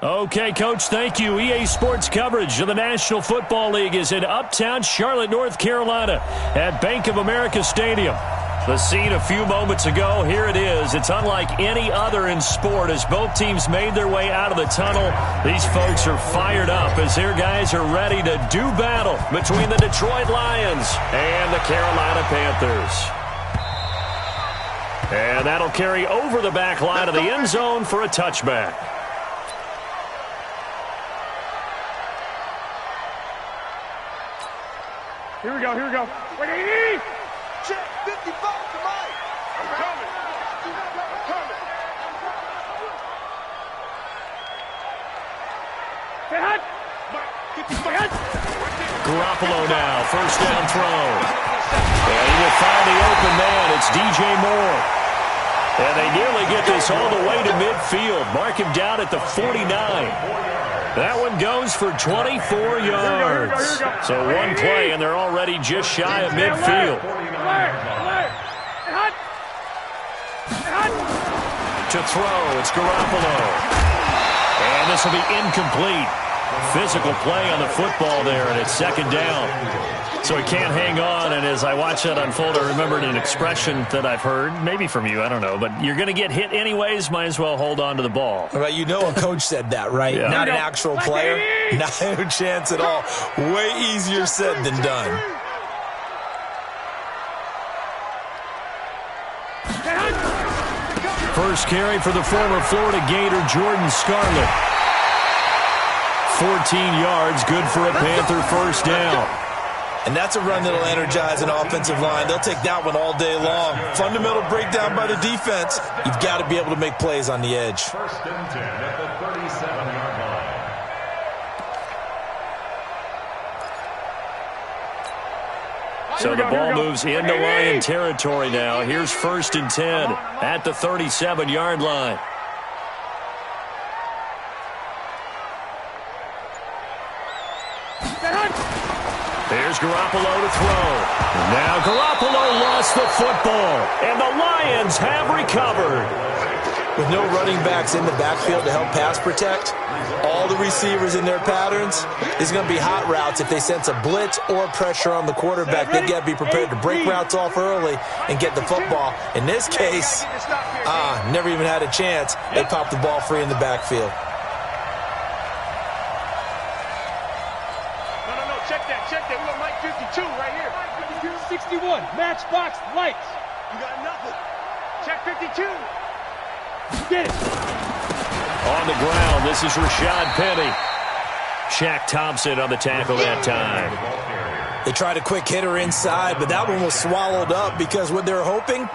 Okay, Coach, thank you. EA Sports coverage of the National Football League is in uptown Charlotte, North Carolina at Bank of America Stadium. The scene a few moments ago, here it is. It's unlike any other in sport as both teams made their way out of the tunnel. These folks are fired up as their guys are ready to do battle between the Detroit Lions and the Carolina Panthers. And that'll carry over the back line of the end zone for a touchback. Here we go. Wait, check 55 to Mike. I'm coming. Say hot. Garoppolo now, first down throw. And he will find the open man. It's DJ Moore. And they nearly get this all the way to midfield. Mark him down at the 49. That one goes for 24 yards. So one play, and they're already just shy of midfield. To throw, it's Garoppolo. And this will be incomplete. Physical play on the football there, and it's second down. So he can't hang on, and as I watch that unfold, I remembered an expression that I've heard, maybe from you, I don't know, but you're going to get hit anyways, might as well hold on to the ball. Well, you know a coach said that, right? Yeah. Not an actual player. Not a chance at all. Way easier said than done. First carry for the former Florida Gator, Jordan Scarlett. 14 yards, good for a Panther first down. And that's a run that'll energize an offensive line. They'll take that one all day long. Fundamental breakdown by the defense. You've got to be able to make plays on the edge. First and 10 at the 37-yard line. So the ball moves into Lion territory now. Here's first and 10 at the 37-yard line. Here's Garoppolo to throw. And now Garoppolo lost the football, and the Lions have recovered. With no running backs in the backfield to help pass protect, all the receivers in their patterns, there's going to be hot routes. If they sense a blitz or pressure on the quarterback, they've got to be prepared to break routes off early and get the football. In this case, never even had a chance. They popped the ball free in the backfield. Check that. We got Mike 52 right here. 61. Matchbox lights. You got nothing. Check 52. Get it. On the ground, this is Rashad Penny. Shaq Thompson on the tackle that time. They tried a quick hitter inside, but that one was swallowed up because what they're hoping,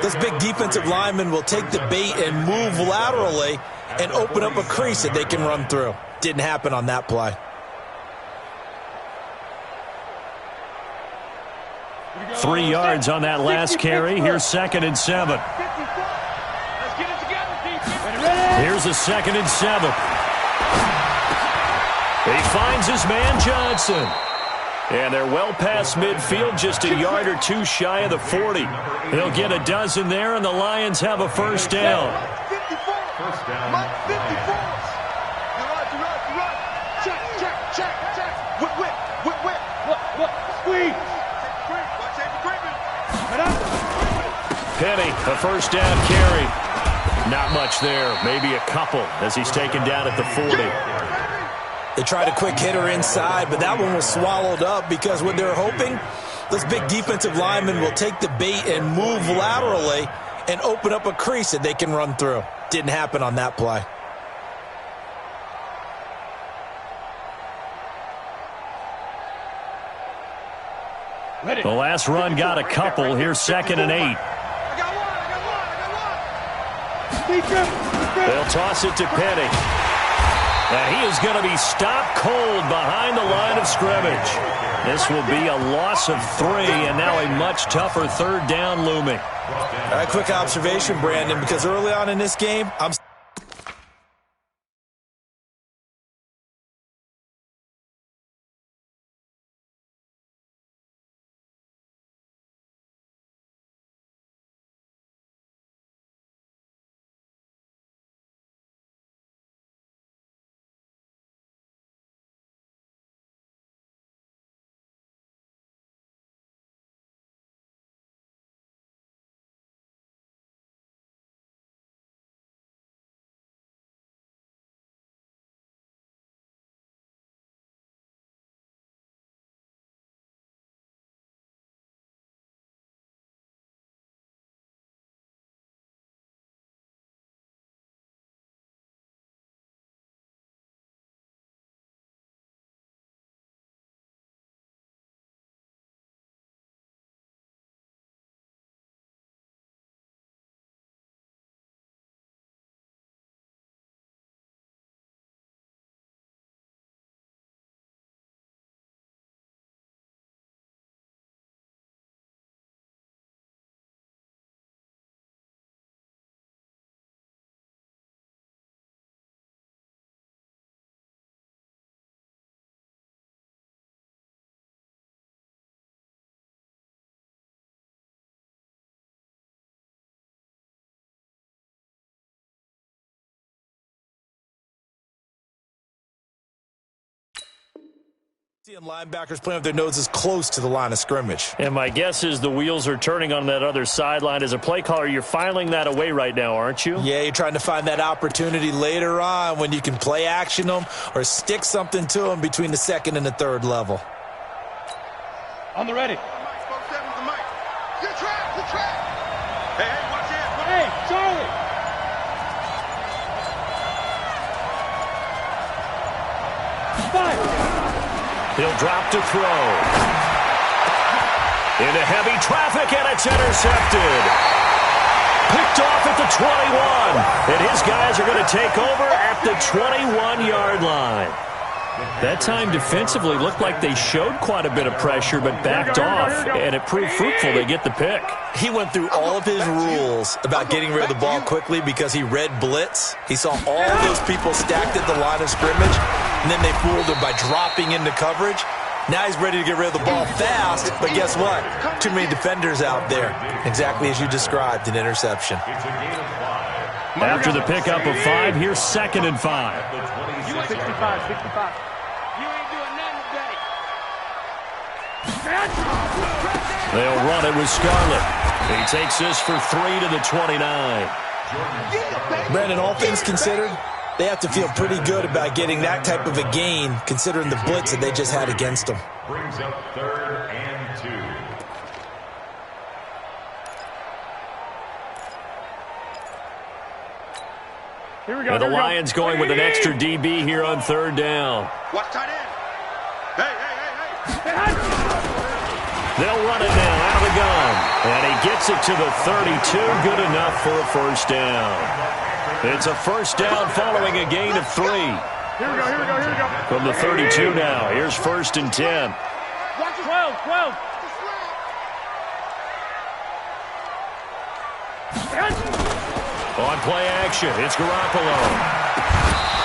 this big defensive lineman will take the bait and move laterally and open up a crease that they can run through. Didn't happen on that play. 3 yards on that last carry. Here's second and 7. Here's a second and 7. He finds his man Johnson. And they're well past midfield, just a yard or two shy of the 40. They'll get a dozen there, and the Lions have a first down. First down. Mike 54. Check. Whip. Squeeze. Penny, a first down carry. Not much there, maybe a couple as he's taken down at the 40. They tried a quick hitter inside, but that one was swallowed up because what they're hoping, this big defensive lineman will take the bait and move laterally and open up a crease that they can run through. Didn't happen on that play. The last run got a couple. Here's second and 8. They'll toss it to Penny. And he is going to be stopped cold behind the line of scrimmage. This will be a loss of 3, and now a much tougher third down looming. All right, quick observation, Brandon, because early on in this game, I'm Seeing linebackers playing with their noses close to the line of scrimmage. And my guess is the wheels are turning on that other sideline. As a play caller, you're filing that away right now, aren't you? Yeah, you're trying to find that opportunity later on when you can play action them or stick something to them between the second and the third level. On the ready. Good track, good track. Hey, watch it. Hey, Charlie. Fire. He'll drop to throw. Into heavy traffic, and it's intercepted. Picked off at the 21. And his guys are going to take over at the 21-yard line. That time defensively looked like they showed quite a bit of pressure but backed off, and it proved fruitful. They get the pick. He went through all of his rules about getting rid of the ball quickly because he read blitz. He saw all those people stacked at the line of scrimmage, and then they fooled him by dropping into coverage. Now he's ready to get rid of the ball fast, but guess what? Too many defenders out there. Exactly as you described, an interception. After the pickup of 5, here's 2nd and 5. 65. You ain't doing nothing today. They'll run it with Scarlett. He takes this for 3 to the 29. Brandon, all things considered, they have to feel pretty good about getting that type of a gain considering the blitz that they just had against them. Brings up 3rd and 2. Here we go. And the Lions going with an extra DB here on 3rd down. Watch tight end. Hey. They'll run it now out of the gun. And he gets it to the 32. Good enough for a first down. It's a first down following a gain of 3. Here we go. From the 32 now. Here's 1st and 10. Watch 12. On play action, it's Garoppolo.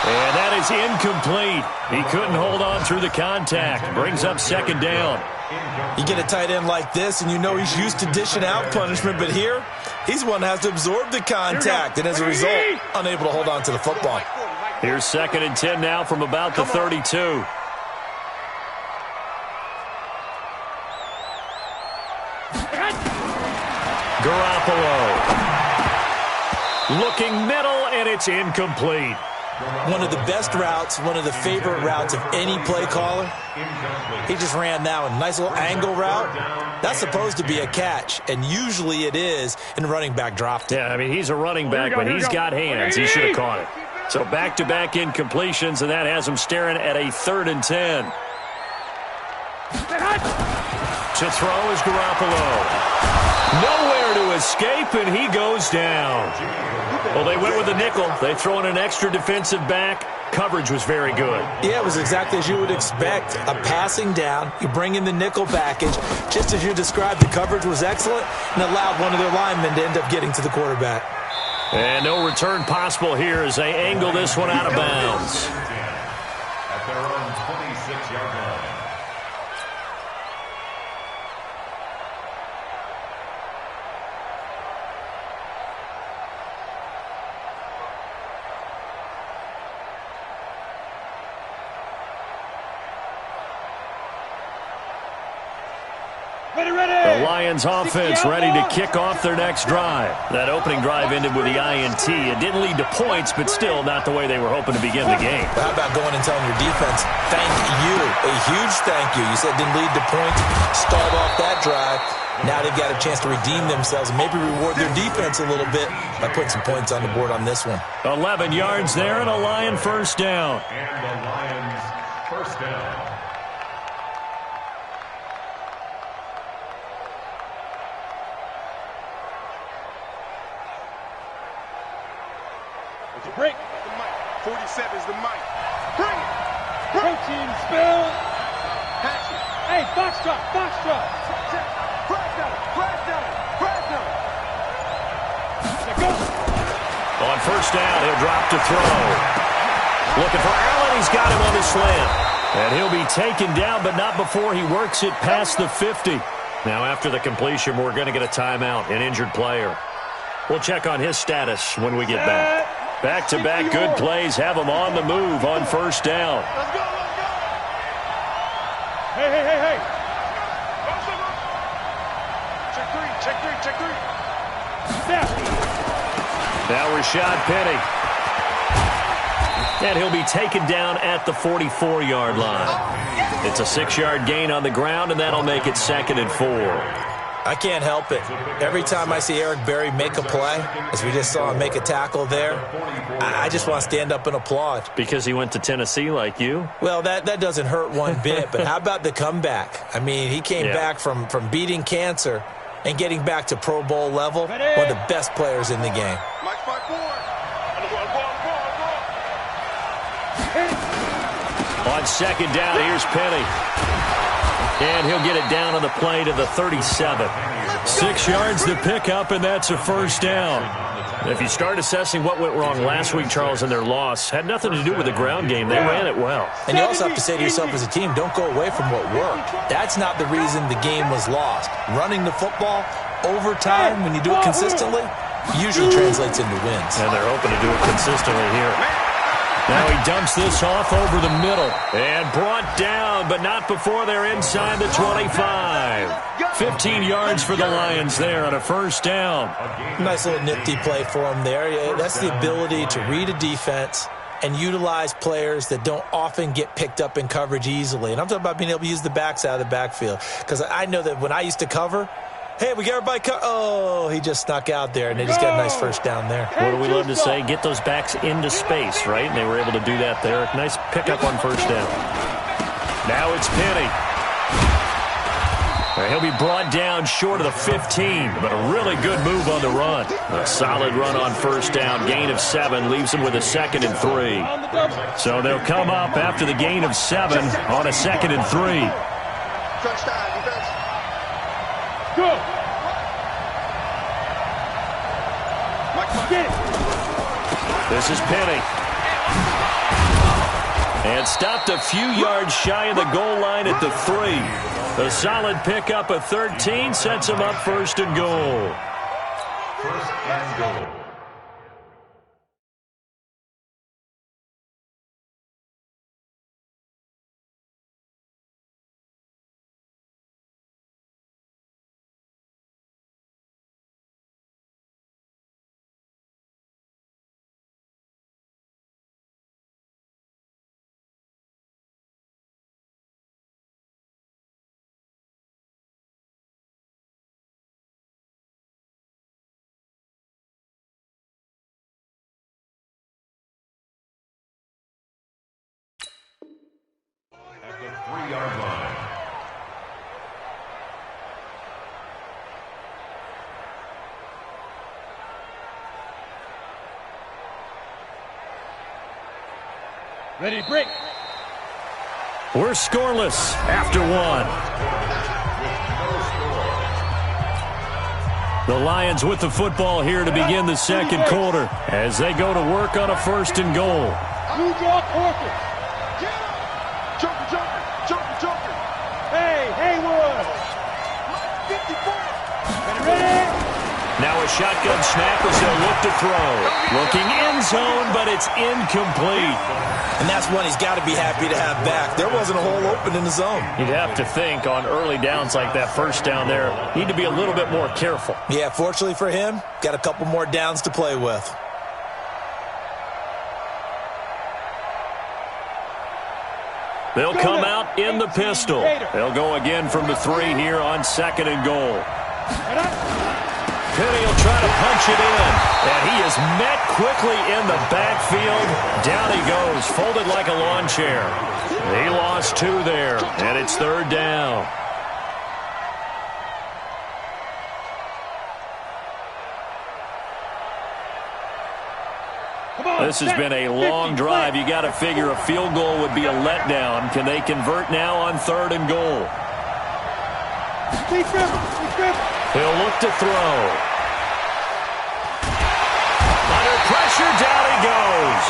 And that is incomplete. He couldn't hold on through the contact. Brings up 2nd down. You get a tight end like this, and you know he's used to dishing out punishment, but here, he's the one that has to absorb the contact, and as a result, unable to hold on to the football. Here's 2nd and 10 now from about the 32. Garoppolo. Looking middle, and it's incomplete. One of the best routes, one of the favorite routes of any play caller. He just ran that one. Nice little angle route. That's supposed to be a catch, and usually it is, and the running back dropped it. Yeah, I mean, he's a running back, but he's got hands. He should have caught it. So back-to-back incompletions, and that has him staring at a 3rd and 10. To throw is Garoppolo. Nowhere to escape, and he goes down. Well, they went with the nickel. They throw in an extra defensive back. Coverage was very good. Yeah, it was exactly as you would expect. A passing down. You bring in the nickel package. Just as you described, the coverage was excellent and allowed one of their linemen to end up getting to the quarterback. And no return possible here as they angle this one out of bounds. At their own 26-yard line. The Lions offense ready to kick off their next drive. That opening drive ended with the INT. It didn't lead to points, but still not the way they were hoping to begin the game. How about going and telling your defense, thank you, a huge thank you. You said didn't lead to points, start off that drive. Now they've got a chance to redeem themselves and maybe reward their defense a little bit by putting some points on the board on this one. 11 yards there and a Lion first down. And the Lions first down. Break. 47 is the mic. Bring it. Protein spill. Hey, box drop. Crash down. There goes. On first down, he'll drop to throw. Looking for Allen. He's got him on the slant. And he'll be taken down, but not before he works it past the 50. Now, after the completion, we're going to get a timeout, an injured player. We'll check on his status when we get back. Back-to-back good plays have him on the move on first down. Let's go. Hey, hey, hey, hey. Check three, check three, check three. Snap. Now Rashad Penny. And he'll be taken down at the 44-yard line. It's a 6-yard gain on the ground, and that'll make it 2nd and 4. I can't help it. Every time I see Eric Berry make a play, as we just saw him make a tackle there, I just want to stand up and applaud. Because he went to Tennessee like you? Well, that doesn't hurt one bit, but how about the comeback? I mean, he came back from beating cancer and getting back to Pro Bowl level, one of the best players in the game. Mike, 5-4. On 2nd down, here's Penny. And he'll get it down on the play to the 37. 6 yards to pick up, and that's a 1st down. If you start assessing what went wrong last week, Charles, in their loss, had nothing to do with the ground game. They ran it well. And you also have to say to yourself as a team, don't go away from what worked. That's not the reason the game was lost. Running the football, overtime, when you do it consistently, usually translates into wins. And they're hoping to do it consistently here. Now he dumps this off over the middle. And brought down, but not before they're inside the 25. 15 yards for the Lions there on a 1st down. Nice little nifty play for him there. That's the ability to read a defense and utilize players that don't often get picked up in coverage easily. And I'm talking about being able to use the backs out of the backfield. Because I know that when I used to cover, hey, we got everybody oh, he just snuck out there, and they just got a nice 1st down there. What do we love to say? Get those backs into space, right? And they were able to do that there. Nice pickup on 1st down. Now it's Penny. He'll be brought down short of the 15, but a really good move on the run. A solid run on 1st down. Gain of 7 leaves him with a 2nd and 3. So they'll come up after the gain of 7 on a 2nd and 3. Crunch time, defense. Go. Get it. This is Penny. And stopped a few yards shy of the goal line at the 3. A solid pickup of 13 sets him up 1st and goal. 1st and goal. At the 3-yard line. Ready to break. We're scoreless after 1. The Lions with the football here to begin the 2nd quarter as they go to work on a 1st and goal. New draw quarter. Joker. Hey, Haywood. 54. Ready? Now a shotgun snap as they'll look to throw. Looking end zone, but it's incomplete. And that's one he's got to be happy to have back. There wasn't a hole open in the zone. You'd have to think on early downs like that 1st down there, need to be a little bit more careful. Yeah, fortunately for him, got a couple more downs to play with. They'll come out in the pistol. They'll go again from the 3 here on 2nd and goal. Penny will try to punch it in, and he is met quickly in the backfield. Down he goes, folded like a lawn chair. He lost 2 there, and it's 3rd down. This has been a long drive. You got to figure a field goal would be a letdown. Can they convert now on 3rd and goal? He'll look to throw. Under pressure, down he goes.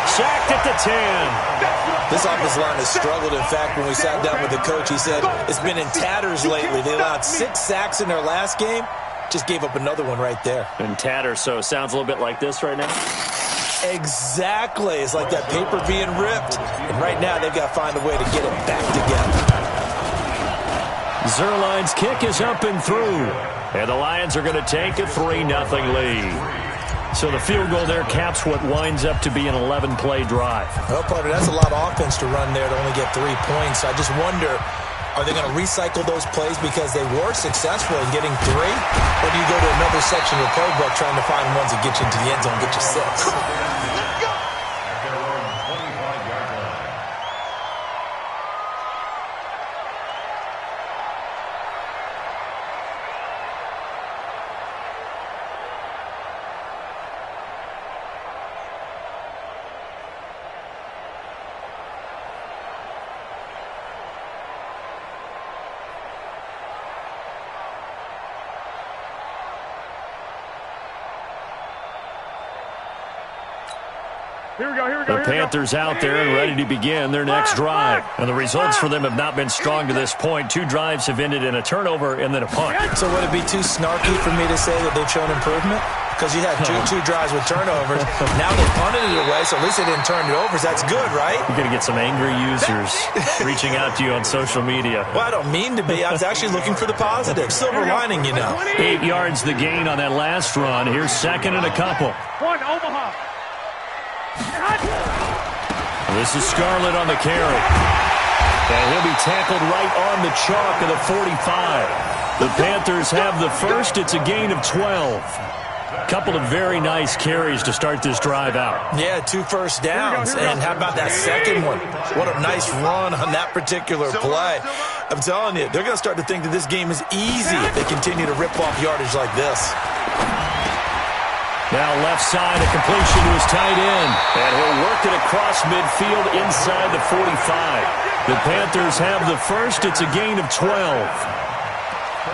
Sacked at the 10. This offensive line has struggled. In fact, when we sat down with the coach, he said it's been in tatters lately. They allowed 6 sacks in their last game. Just gave up another one right there. In tatters, so it sounds a little bit like this right now. Exactly. It's like that paper being ripped. And right now, they've got to find a way to get it back together. Zerline's kick is up and through. And the Lions are going to take a 3-0 lead. So the field goal there caps what winds up to be an 11-play drive. Well, partner, that's a lot of offense to run there to only get 3 points. I just wonder, are they going to recycle those plays because they were successful in getting 3? Or do you go to another section of the playbook trying to find ones that get you into the end zone and get you 6? The Panthers out there and ready to begin their next drive. And the results for them have not been strong to this point. 2 drives have ended in a turnover and then a punt. So would it be too snarky for me to say that they've shown improvement? Because you had two drives with turnovers. Now they punted it away, so at least they didn't turn it over. So that's good, right? You're going to get some angry users reaching out to you on social media. Well, I don't mean to be. I was actually looking for the positive. Silver lining, you know. 8 yards the gain on that last run. Here's second and a couple. Omaha. This is Scarlett on the carry. And he'll be tackled right on the chalk of the 45. The Panthers have the first. It's a gain of 12. Couple of very nice carries to start this drive out. Yeah, 2 first downs. And how about that second one? What a nice run on that particular play. I'm telling you, they're going to start to think that this game is easy if they continue to rip off yardage like this. Now left side, a completion to his tight end. And he'll work it across midfield inside the 45. The Panthers have the first. It's a gain of 12.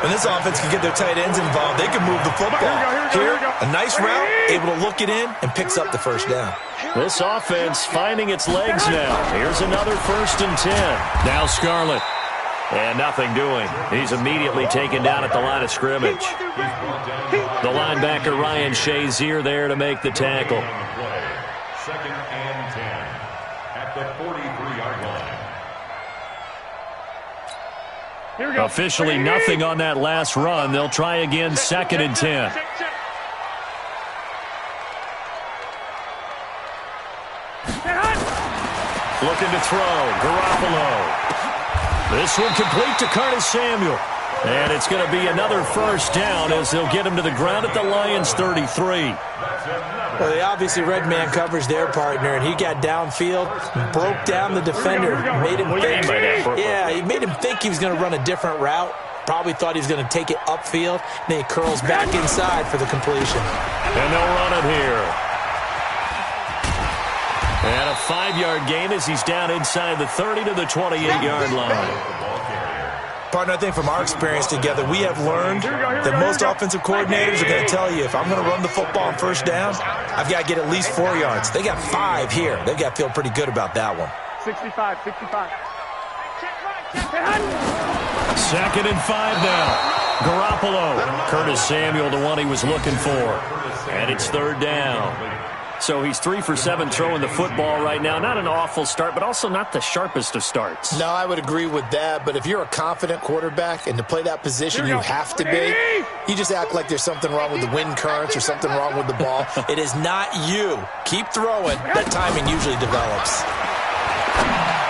When this offense can get their tight ends involved, they can move the football. Here, a nice route, able to look it in, and picks up the first down. This offense finding its legs now. Here's another 1st and 10. Now Scarlett. And nothing doing. He's immediately taken down at the line of scrimmage. The linebacker, Ryan Shazier, there to make the tackle. 2nd and 10 at the 43-yard line. Officially nothing on that last run. They'll try again, 2nd and 10. Looking to throw. Garoppolo. This one complete to Curtis Samuel. And it's going to be another first down as they'll get him to the ground at the Lions' 33. Well, they obviously read man coverage their partner, and he got downfield, broke down the defender, made him think. Yeah, he made him think he was going to run a different route. Probably thought he was going to take it upfield. And then he curls back inside for the completion. And they'll run it here. And a 5-yard gain as he's down inside the 30 to the 28-yard line. Partner, I think from our experience together, we have learned that most offensive coordinators are going to tell you, if I'm going to run the football on first down, I've got to get at least 4 yards. They got 5 here. They've got to feel pretty good about that one. 65. 2nd and 5 now. Garoppolo. Curtis Samuel, the one he was looking for. And it's 3rd down. So he's 3 for 7 throwing the football right now. Not an awful start, but also not the sharpest of starts. No, I would agree with that. But if you're a confident quarterback and to play that position you have to be, you just act like there's something wrong with the wind currents or something wrong with the ball. It is not you. Keep throwing. That timing usually develops.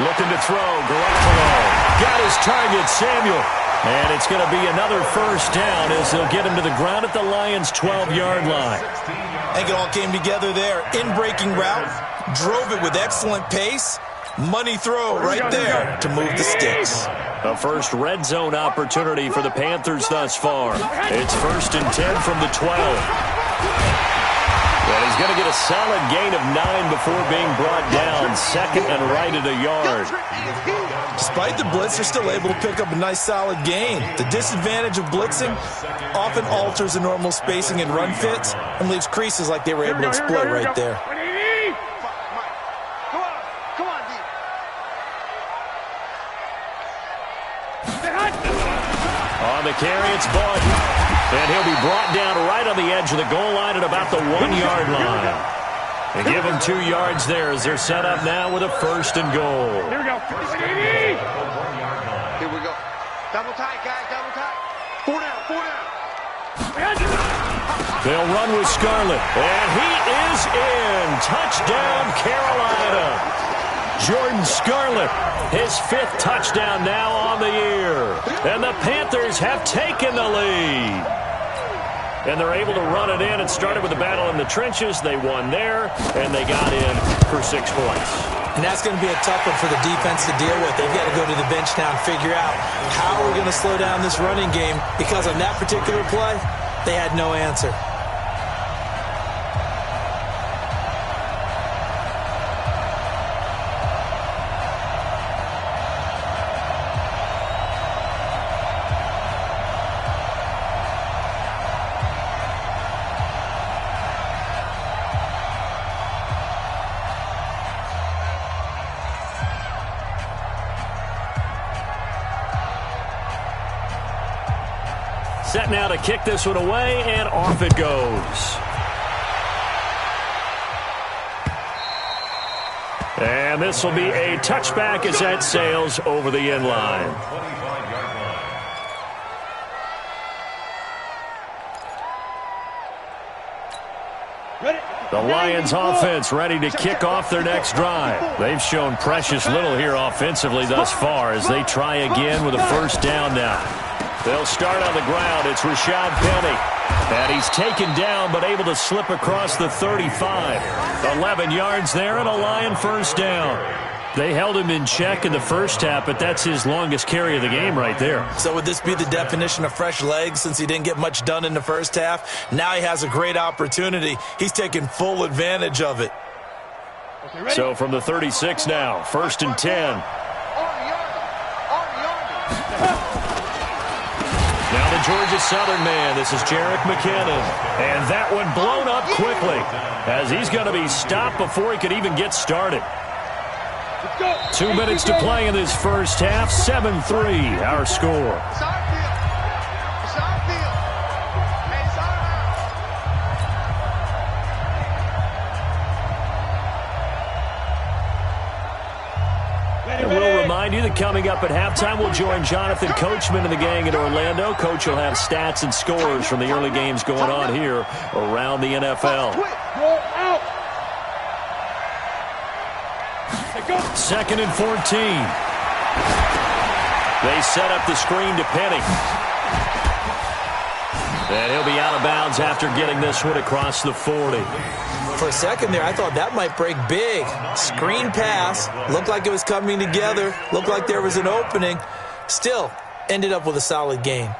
Looking to throw. Garoppolo. Got his target, Samuel. And it's going to be another first down as they'll get him to the ground at the Lions' 12-yard line. I think it all came together there. In-breaking route, drove it with excellent pace. Money throw right there to move the sticks. A first red zone opportunity for the Panthers thus far. It's 1st and 10 from the 12. And he's going to get a solid gain of 9 before being brought down. 2nd and right at a yard. Despite the blitz, they're still able to pick up a nice solid gain. The disadvantage of blitzing often alters the normal spacing and run fits and leaves creases like they were able to exploit right there. On the carry, it's Bud. And he'll be brought down right on the edge of the goal line at about the 1-yard line. And give them 2 yards there as they're set up now with a 1st and goal. Here we go. Here we go. Double tight, guys, double tight. 4 down, 4 down. They'll run with Scarlett, and he is in. Touchdown, Carolina. Jordan Scarlett, his 5th touchdown now on the year. And the Panthers have taken the lead. And they're able to run it in. It started with a battle in the trenches. They won there, and they got in for 6 points. And that's going to be a tough one for the defense to deal with. They've got to go to the bench now and figure out how we're going to slow down this running game, because on that particular play, they had no answer. Set now to kick this one away, and off it goes. And this will be a touchback as that sails over the end line. The Lions offense ready to kick off their next drive. They've shown precious little here offensively thus far as they try again with a first down now. They'll start on the ground. It's Rashad Penny. And he's taken down but able to slip across the 35. 11 yards there and a Lion first down. They held him in check in the first half, but that's his longest carry of the game right there. So would this be the definition of fresh legs since he didn't get much done in the first half? Now he has a great opportunity. He's taking full advantage of it. So from the 36 now, 1st and 10. Now the Georgia Southern man, this is Jerick McKinnon. And that one blown up quickly as he's going to be stopped before he could even get started. 2 minutes to play in this first half, 7-3 our score. And we'll remind you that coming up at halftime, we'll join Jonathan Coachman and the gang in Orlando. Coach will have stats and scores from the early games going on here around the NFL. 2nd and 14. They set up the screen to Penny. And he'll be out of bounds after getting this one across the 40. For a second there, I thought that might break big. Screen pass. Looked like it was coming together. Looked like there was an opening. Still, ended up with a solid gain.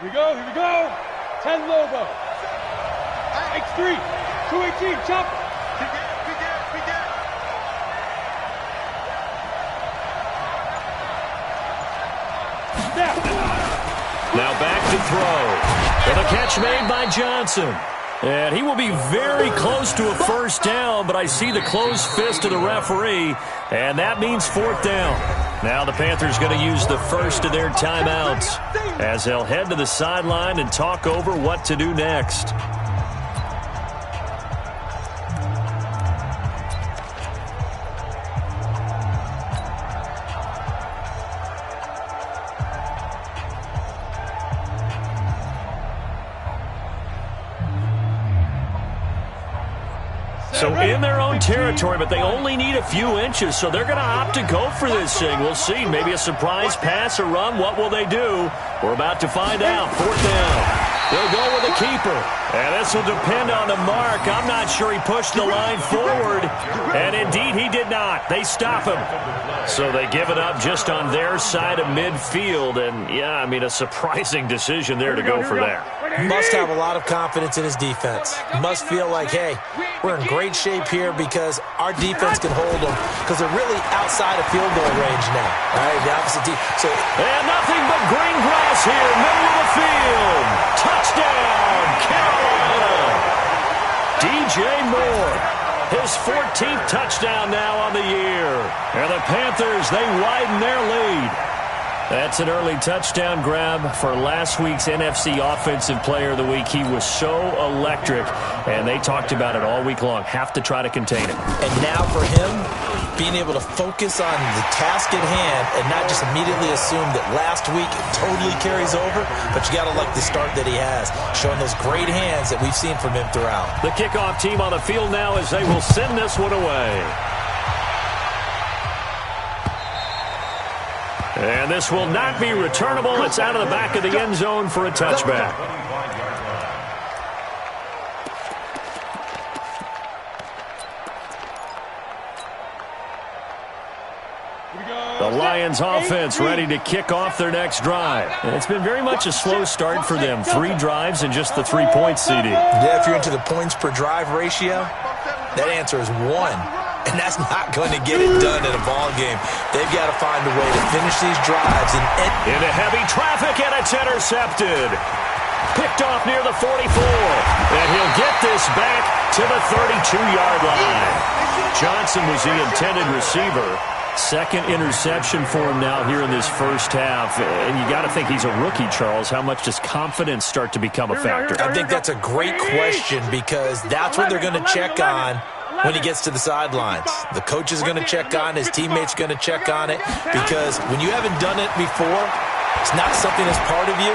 Here we go. 10 Lobo. X3. 218, chop. Now back to throw. And a catch made by Johnson. And he will be very close to a first down, but I see the closed fist of the referee, and that means 4th down. Now the Panthers going to use the first of their timeouts as they'll head to the sideline and talk over what to do next. So in their own territory, but they only need a few inches, so they're going to opt to go for this thing. We'll see. Maybe a surprise pass or run. What will they do? We're about to find out. 4th down. They'll go with a keeper. And this will depend on the mark. I'm not sure he pushed the line forward. And indeed, he did not. They stop him. So they give it up just on their side of midfield. And, yeah, I mean, a surprising decision there to go for that. Must have a lot of confidence in his defense. Must feel like, hey, we're in great shape here because our defense can hold them because they're really outside of field goal range now. All right, the opposite team. So, and nothing but green grass here, middle of the field. Touchdown, Carolina. DJ Moore, his 14th touchdown now on the year. And the Panthers, they widen their lead. That's an early touchdown grab for last week's NFC Offensive Player of the Week. He was so electric, and they talked about it all week long. Have to try to contain him. And now for him, being able to focus on the task at hand and not just immediately assume that last week it totally carries over, but you got to like the start that he has, showing those great hands that we've seen from him throughout. The kickoff team on the field now as they will send this one away. And this will not be returnable. It's out of the back of the end zone for a touchback. The Lions offense ready to kick off their next drive. And it's been very much a slow start for them. 3 drives and just the 3-point CD. Yeah, if you're into the points per drive ratio, that answer is 1. And that's not going to get it done in a ball game. They've got to find a way to finish these drives. Into heavy traffic, and it's intercepted. Picked off near the 44. And he'll get this back to the 32-yard line. Johnson was the intended receiver. Second interception for him now here in this first half. And you got to think he's a rookie, Charles. How much does confidence start to become a factor? I think that's a great question because that's what they're going to check on when he gets to the sidelines. The coach is going to check on, his teammates going to check on it, because when you haven't done it before, it's not something that's part of you.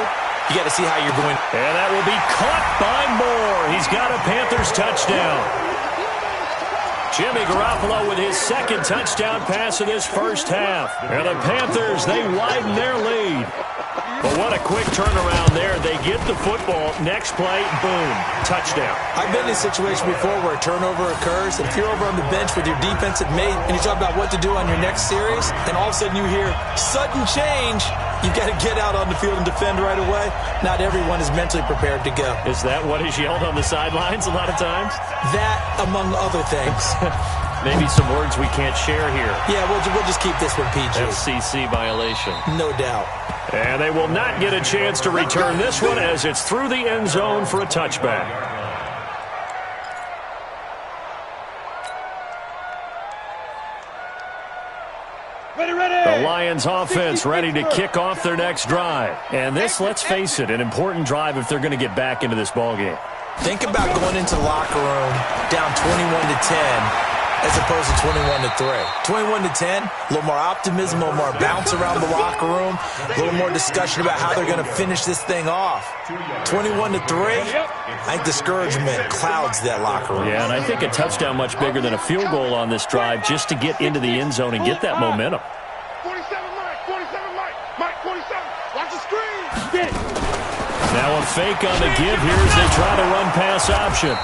You got to see how you're going. And that will be caught by Moore. He's got a Panthers touchdown. Jimmy Garoppolo with his second touchdown pass of this first half. And the Panthers, they widen their lead. But what a quick turnaround there. They get the football. Next play, boom, touchdown. I've been in a situation before where a turnover occurs, and if you're over on the bench with your defensive mate and you talk about what to do on your next series, and all of a sudden you hear sudden change, you've got to get out on the field and defend right away. Not everyone is mentally prepared to go. Is that what is yelled on the sidelines a lot of times? That, among other things. Maybe some words we can't share here. Yeah, we'll just keep this one PG. FCC violation. No doubt. And they will not get a chance to return this one as it's through the end zone for a touchback. The Lions offense ready to kick off their next drive. And this, let's face it, an important drive if they're going to get back into this ballgame. Think about going into the locker room down 21-10 as opposed to 21-3. 21-10, a little more optimism, a little more bounce around the locker room, a little more discussion about how they're going to finish this thing off. 21-3, I think discouragement clouds that locker room. Yeah, and I think a touchdown much bigger than a field goal on this drive just to get into the end zone and get that momentum. 47 Mike, Mike 47, watch the screen. Get it. Now a fake on the give here as they try to run pass option.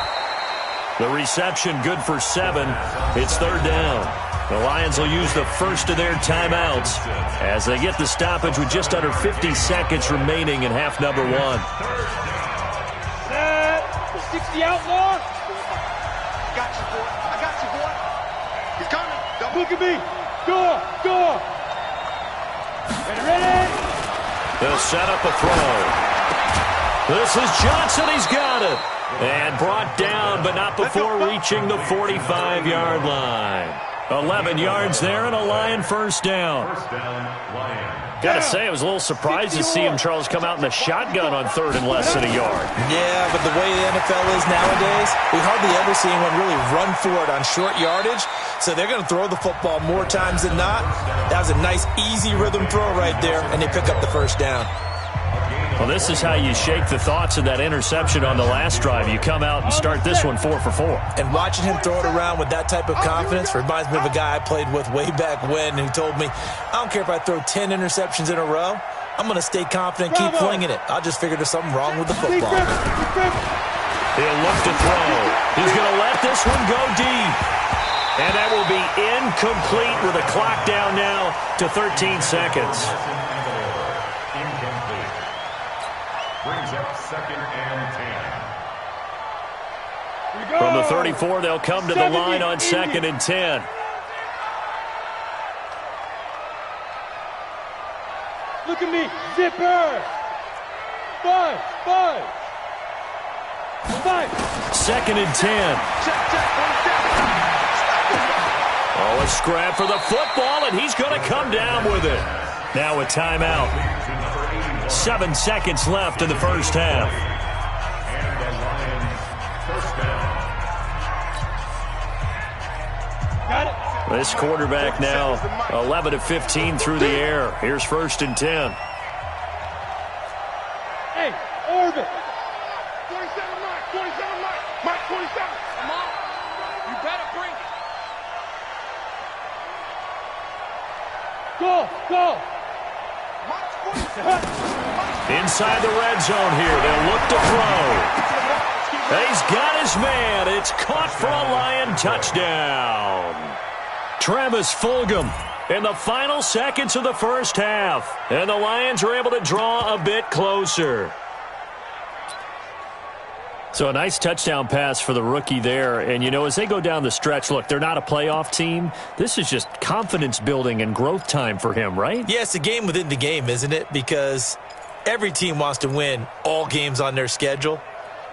The reception good for 7. It's third down. The Lions will use the first of their timeouts as they get the stoppage with just under 50 seconds remaining in half number 1. The 60 outlaw. I got you, boy. He's coming. Don't Look at me. Go. Ready. They'll set up a throw. This is Johnson. He's got it. And brought down, but not before reaching the 45-yard line. 11 yards there and a Lion first down. Got to say, I was a little surprised to see him, Charles, come out in the shotgun on third and less than a yard. Yeah, but the way the NFL is nowadays, we hardly ever see anyone really run for it on short yardage. So they're going to throw the football more times than not. That was a nice, easy rhythm throw right there, and they pick up the first down. Well, this is how you shake the thoughts of that interception on the last drive. You come out and start this one 4 for 4. And watching him throw it around with that type of confidence reminds me of a guy I played with way back when who told me, I don't care if I throw 10 interceptions in a row. I'm going to stay confident, keep flinging it. I just figured there's something wrong with the football. He'll look to throw. He's going to let this one go deep. And that will be incomplete with a clock down now to 13 seconds. Brings up second and 10. From the 34, they'll come to the line on second and 10. Look at me. Zipper. 5. Second and 10. Oh, a scrap for the football, and he's going to come down with it. Now a timeout. 7 seconds left in the first half. This quarterback now 11 of 15 through the air. Here's 1st and 10. Hey, orbit. 27 Mike, 27 Mike. Mike 27. Come on. You better bring it. Go. Inside the red zone here. They'll look to throw. He's got his man. It's caught for a Lion touchdown. Travis Fulgham in the final seconds of the first half. And the Lions are able to draw a bit closer. So a nice touchdown pass for the rookie there. And, you know, as they go down the stretch, look, they're not a playoff team. This is just confidence building and growth time for him, right? Yeah, it's a game within the game, isn't it? Because every team wants to win all games on their schedule.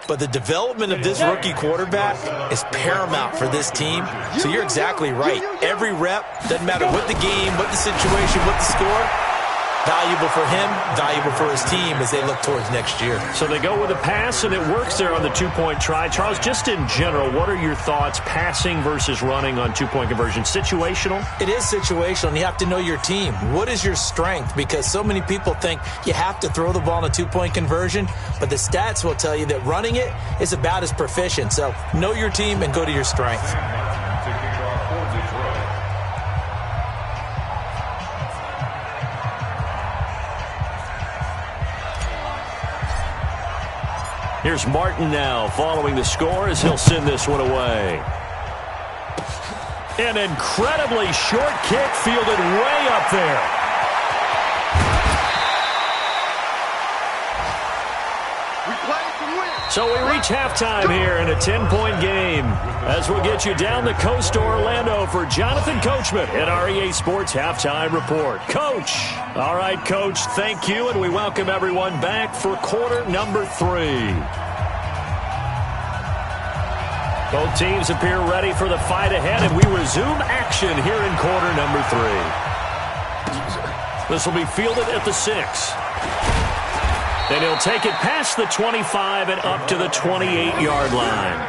But the development of this rookie quarterback is paramount for this team. So you're exactly right. Every rep, doesn't matter what the game, what the situation, what the score, valuable for him, valuable for his team as they look towards next year. So they go with a pass, and it works there on the two-point try. Charles, just in general, what are your thoughts passing versus running on two-point conversion? Situational? It is situational, and you have to know your team. What is your strength? Because so many people think you have to throw the ball in a two-point conversion, but the stats will tell you that running it is about as proficient. So know your team and go to your strength. Here's Martin now following the score as he'll send this one away. An incredibly short kick fielded way up there. So we reach halftime here in a 10-point game as we'll get you down the coast to Orlando for Jonathan Coachman at our EA Sports Halftime Report. Coach. All right, Coach, thank you, and we welcome everyone back for quarter number 3. Both teams appear ready for the fight ahead, and we resume action here in quarter number 3. This will be fielded at the 6. And he'll take it past the 25 and up to the 28-yard line.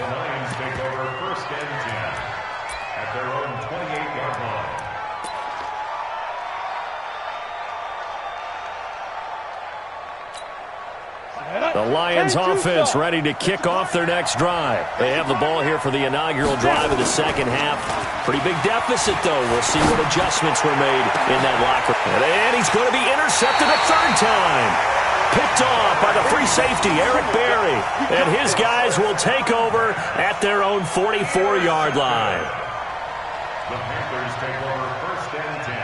The Lions take over 1st and 10 at their own 28-yard line. The Lions offense ready to kick off their next drive. They have the ball here for the inaugural drive of the second half. Pretty big deficit, though. We'll see what adjustments were made in that locker room. And he's going to be intercepted a 3rd time. Picked off by the free safety, Eric Berry. And his guys will take over at their own 44-yard line. The Panthers take over 1st and 10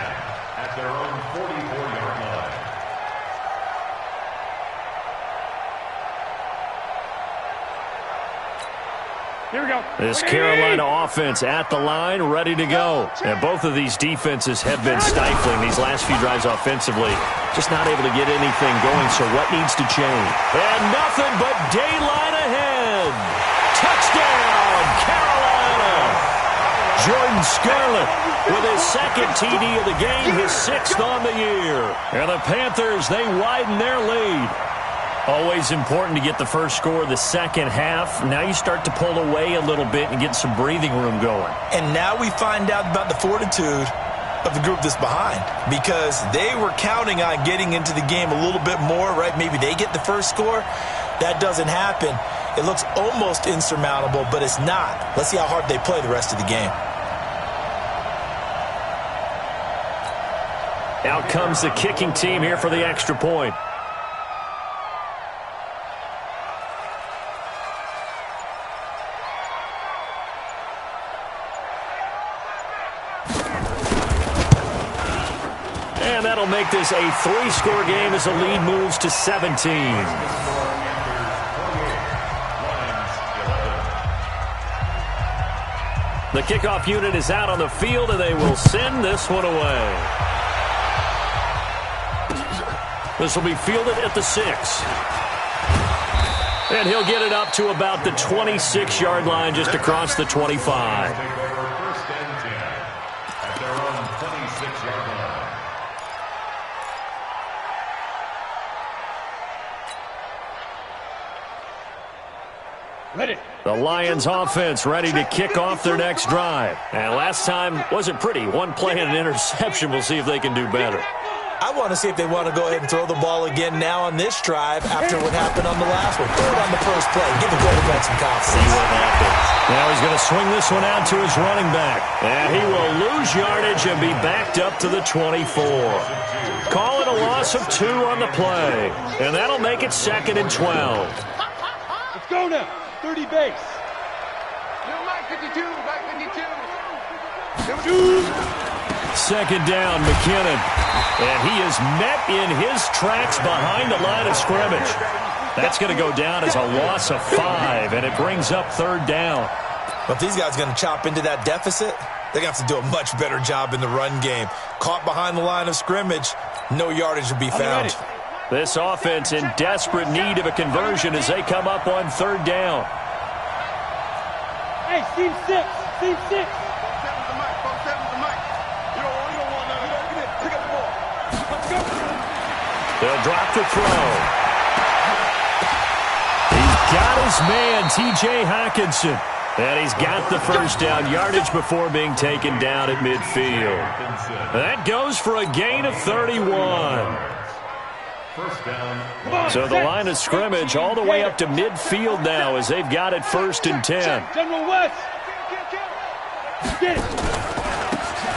at their own 44-yard line. Here we go. This Carolina offense at the line, ready to go. And both of these defenses have been stifling these last few drives offensively. Just not able to get anything going, so what needs to change? And nothing but daylight ahead. Touchdown, Carolina. Jordan Scarlett with his 2nd TD of the game, his 6th on the year. And the Panthers, they widen their lead. Always important to get the first score of the second half. Now you start to pull away a little bit and get some breathing room going. And now we find out about the fortitude of the group that's behind, because they were counting on getting into the game a little bit more, right? Maybe they get the first score. That doesn't happen. It looks almost insurmountable, but it's not. Let's see how hard they play the rest of the game. Out comes the kicking team here for the extra point. And that'll make this a 3-score game as the lead moves to 17. The kickoff unit is out on the field, and they will send this one away. This will be fielded at the 6. And he'll get it up to about the 26-yard line, just across the 25. Ready. The Lions offense ready to kick off their next drive. And last time wasn't pretty. One play and an interception. We'll see if they can do better. I want to see if they want to go ahead and throw the ball again now on this drive after what happened on the last one. Throw it on the first play. Give the quarterback some confidence. See what happens. Now he's going to swing this one out to his running back. And he will lose yardage and be backed up to the 24. Call it a loss of 2 on the play. And that'll make it 2nd and 12. Let's go now. 30 base. Mike 52, Mike 52. 2nd down, McKinnon. And he is met in his tracks behind the line of scrimmage. That's going to go down as a loss of 5, and it brings up 3rd down. But if these guys are going to chop into that deficit, they're going to have to do a much better job in the run game. Caught behind the line of scrimmage, no yardage will be found. This offense in desperate need of a conversion as they come up on 3rd down. Hey, team 6. Team 6. They'll drop the throw. He's got his man, T.J. Hockenson. And he's got the first down yardage before being taken down at midfield. That goes for a gain of 31. So the line of scrimmage all the way up to midfield now as they've got it 1st and 10. General West. Get it.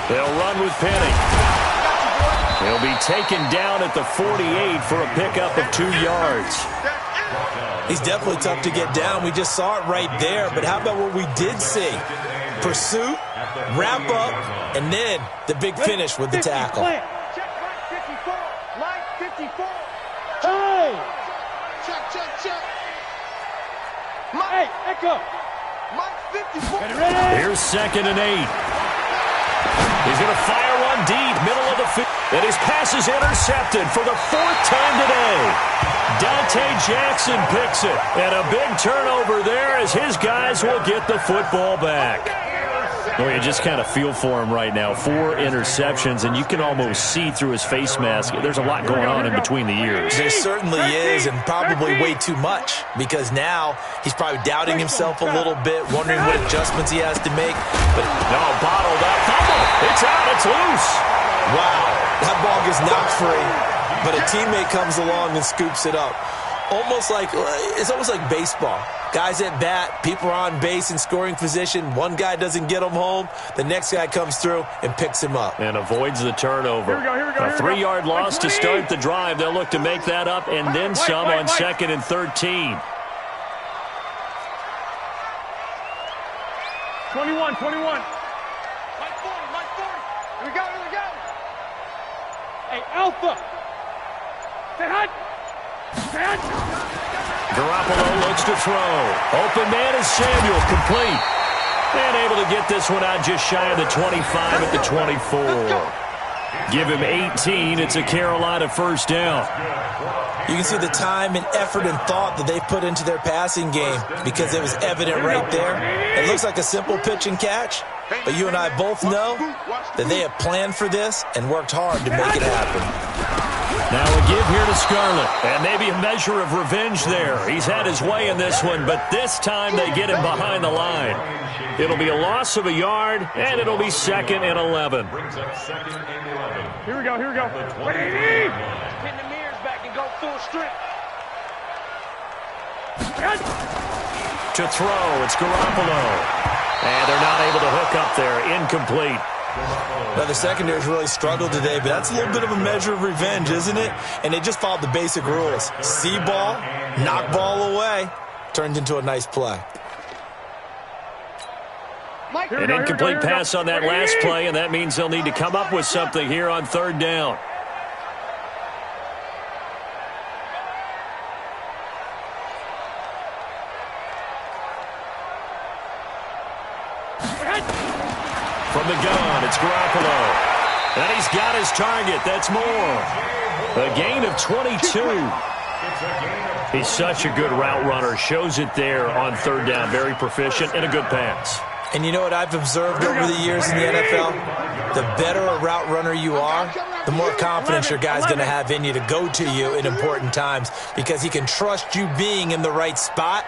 They'll run with Penny. He'll be taken down at the 48 for a pickup of 2 yards. He's definitely tough to get down. We just saw it right there. But how about what we did see? Pursuit, wrap up, and then the big finish with the tackle. Hey! Check. Hey, echo. Mike 54. Ready? Here's 2nd and 8. He's going to fire one deep, middle of the field. And his pass is intercepted for the 4th time today. Dante Jackson picks it. And a big turnover there as his guys will get the football back. Well, you just kind of feel for him right now. 4 interceptions, and you can almost see through his face mask. There's a lot going on in between the ears. There certainly is, and probably way too much, because now he's probably doubting himself a little bit, wondering what adjustments he has to make. But no, bottled up. Fumble. It's out. It's loose. Wow, that ball gets knocked free, but a teammate comes along and scoops it up. It's almost like baseball. Guys at bat, people are on base in scoring position. One guy doesn't get him home. The next guy comes through and picks him up. And avoids the turnover. Here we go. A 3-yard loss to start the drive. They'll look to make that up and then some on 2nd and 13. 21. Mike 40. Here we go. Hey, Alpha. Stand. Garoppolo looks to throw. Open man is Samuel, complete. And able to get this one out just shy of the 25 at the 24. Give him 18. It's a Carolina 1st down. You can see the time and effort and thought that they put into their passing game because it was evident right there. It looks like a simple pitch and catch, but you and I both know that they have planned for this and worked hard to make it happen. Now a give here to Scarlett, and maybe a measure of revenge there. He's had his way in this one, but this time they get him behind the line. It'll be a loss of a yard, and it'll be 2nd and 11. Here we go. Ready? Pin the mirrors back and go full strip. To throw, it's Garoppolo. And they're not able to hook up there. Incomplete. Now, the secondary's really struggled today, but that's a little bit of a measure of revenge, isn't it? And they just followed the basic rules. See ball, knock ball away, turned into a nice play. An incomplete pass on that last play, and that means they'll need to come up with something here on 3rd down. From the gun, it's Garoppolo. And he's got his target. That's more. A gain of 22. He's such a good route runner. Shows it there on 3rd down. Very proficient and a good pass. And you know what I've observed over the years in the NFL? The better a route runner you are, the more confidence your guy's going to have in you to go to you in important times because he can trust you being in the right spot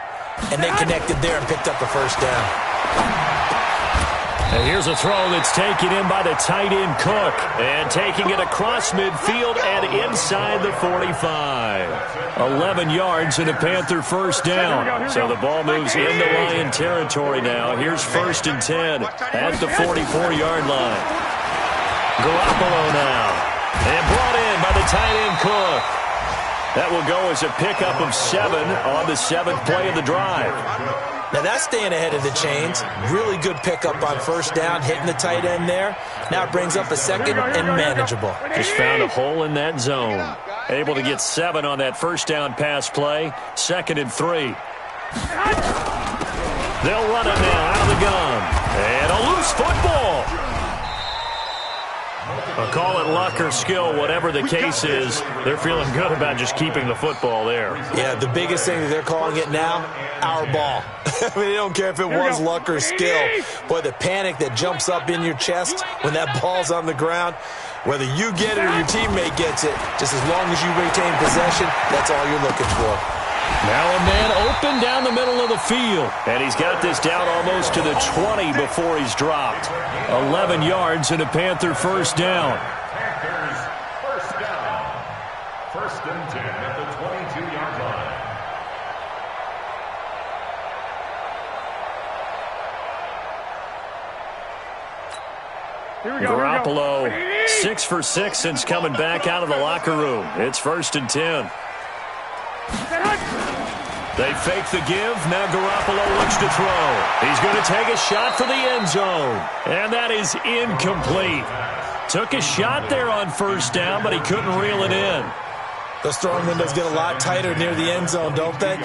and they connected there and picked up the first down. And here's a throw that's taken in by the tight end Cook. And taking it across midfield and inside the 45. 11 yards and a Panther first down. So the ball moves into Lion territory now. Here's 1st and 10 at the 44-yard line. Garoppolo now. And brought in by the tight end Cook. That will go as a pickup of 7 on the 7th play of the drive. Now that's staying ahead of the chains. Really good pickup on first down, hitting the tight end there. Now it brings up a 2nd and manageable. Just found a hole in that zone. Able to get 7 on that first down pass play. 2nd and 3. They'll run it now out of the gun. And a loose football. I'll call it luck or skill, whatever the case is. They're feeling good about just keeping the football there. Yeah, the biggest thing that they're calling it now, our ball. I mean, they don't care if it was luck or skill. Boy, the panic that jumps up in your chest when that ball's on the ground, whether you get it or your teammate gets it, just as long as you retain possession, that's all you're looking for. Now a man open down the middle of the field. And he's got this down almost to the 20 before he's dropped. 11 yards and a Panther first down. Panthers first down. 1st and 10 at the 22-yard line. Garoppolo, 6 for 6 since coming back out of the locker room. It's 1st and 10. They fake the give. Now Garoppolo looks to throw. He's going to take a shot for the end zone. And that is incomplete. Took a shot there on first down, but he couldn't reel it in. Those throwing windows get a lot tighter near the end zone, don't they?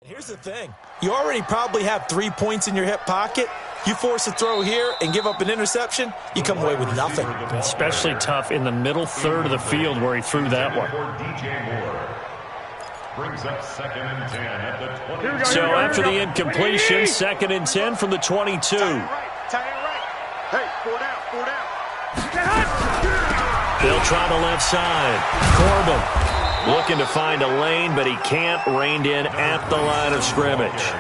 Here's the thing. You already probably have 3 points in your hip pocket. You force a throw here and give up an interception, you come away with nothing. Especially tough in the middle third of the field where he threw that one. Brings up 2nd and 10 at the 20. So after the incompletion, 2nd and 10 from the 22. Tight end right. Hey, 4 down, 4 down. They'll try the left side. Corbin looking to find a lane, but he can't. Reined in at the line of scrimmage.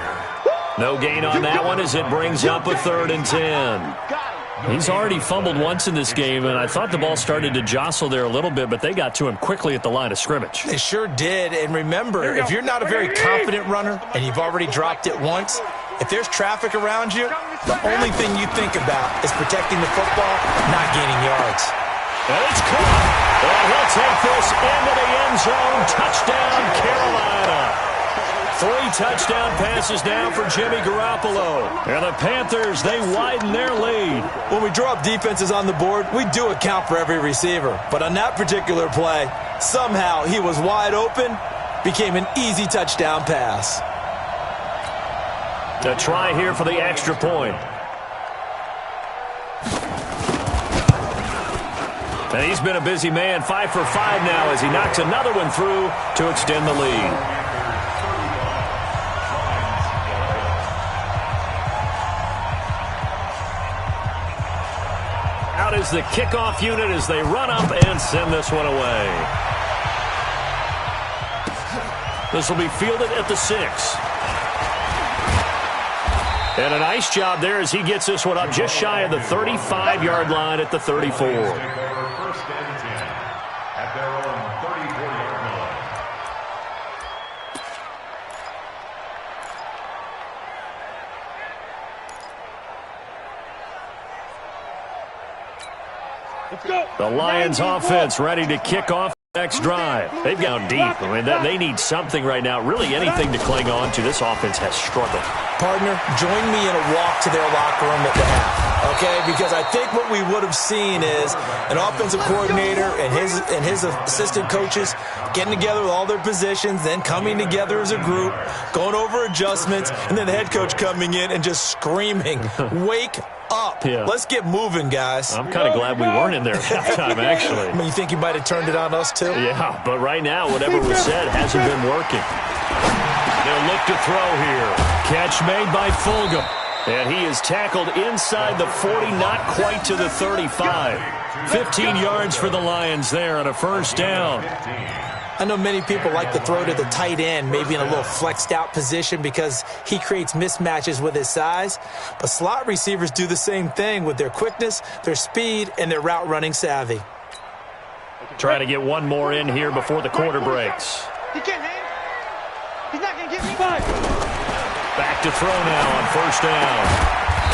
No gain on that one as it brings up a 3rd and 10. He's already fumbled once in this game, and I thought the ball started to jostle there a little bit, but they got to him quickly at the line of scrimmage. They sure did, and remember, if you're not a very confident runner and you've already dropped it once, if there's traffic around you, the only thing you think about is protecting the football, not gaining yards. And it's caught. And he'll take this into the end zone. Touchdown, Carolina. 3 touchdown passes now for Jimmy Garoppolo. And the Panthers, they widen their lead. When we draw up defenses on the board, we do account for every receiver. But on that particular play, somehow he was wide open, became an easy touchdown pass. A try here for the extra point. And he's been a busy man, 5 for 5 now as he knocks another one through to extend the lead. Out is the kickoff unit as they run up and send this one away. This will be fielded at the 6. And a nice job there as he gets this one up just shy of the 35-yard line at the 34. 1st and 10 at their own 34-yard line. Let's go. The Lions offense ready to kick off the next drive. They've gone deep. I mean, they need something right now, really anything to cling on to. This offense has struggled. Partner, join me in a walk to their locker room at the half, okay? Because I think what we would have seen is an offensive coordinator and his assistant coaches getting together with all their positions, then coming together as a group, going over adjustments, and then the head coach coming in and just screaming, wake up. Yeah. Let's get moving, guys. I'm kind of glad we weren't in there at halftime, actually. I mean, you think you might have turned it on us, too? Yeah, but right now, whatever was said hasn't been working. They'll look to throw here. Catch made by Fulgham. And he is tackled inside the 40, not quite to the 35. 15 yards for the Lions there on a first down. I know many people like to throw to the tight end, maybe in a little flexed out position because he creates mismatches with his size. But slot receivers do the same thing with their quickness, their speed, and their route running savvy. Trying to get one more in here before the quarter breaks. He can't hang. He's not going to get me. 5. Back to throw now on first down.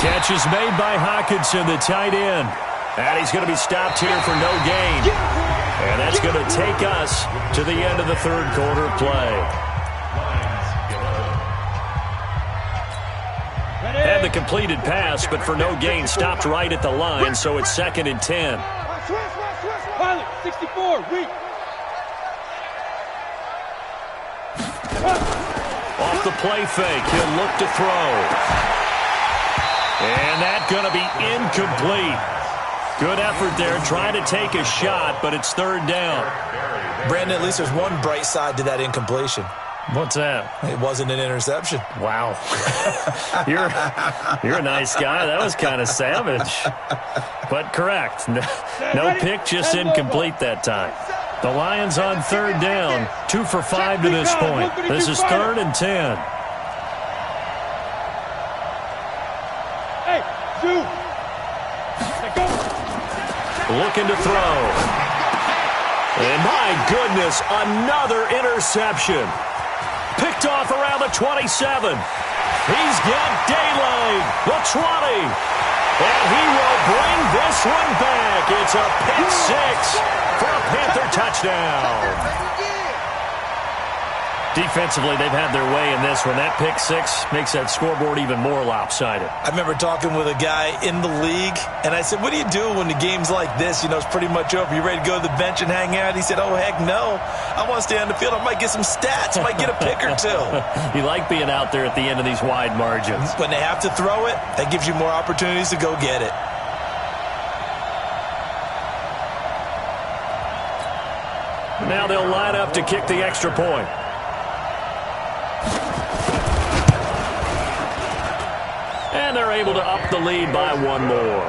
Catch is made by Hockenson, the tight end. And he's going to be stopped here for no gain. And that's going to take us to the end of the third quarter play. Had the completed pass, but for no gain, stopped right at the line, so it's 2nd and 10. Pilot, 64, weak. Off the play fake, he'll look to throw. And that's going to be incomplete. Good effort there, trying to take a shot, but it's 3rd down. Brandon, at least there's one bright side to that incompletion. What's that? It wasn't an interception. Wow. You're a nice guy. That was kind of savage. But correct. No pick, just incomplete that time. The Lions on 3rd down. 2 for 5 to this point. This is 3rd and 10. Hey, Zoo. Looking to throw. And my goodness, another interception. Picked off around the 27. He's got daylight. The 20. And he will bring this one back. It's a pick 6 for a Panther touchdown. Defensively, they've had their way in this one. That pick 6 makes that scoreboard even more lopsided. I remember talking with a guy in the league, and I said, what do you do when the game's like this? You know, it's pretty much over. You ready to go to the bench and hang out? He said, oh, heck no. I want to stay on the field. I might get some stats. I might get a pick or two. You like being out there at the end of these wide margins. When they have to throw it, that gives you more opportunities to go get it. Now they'll line up to kick the extra point. And they're able to up the lead by one more.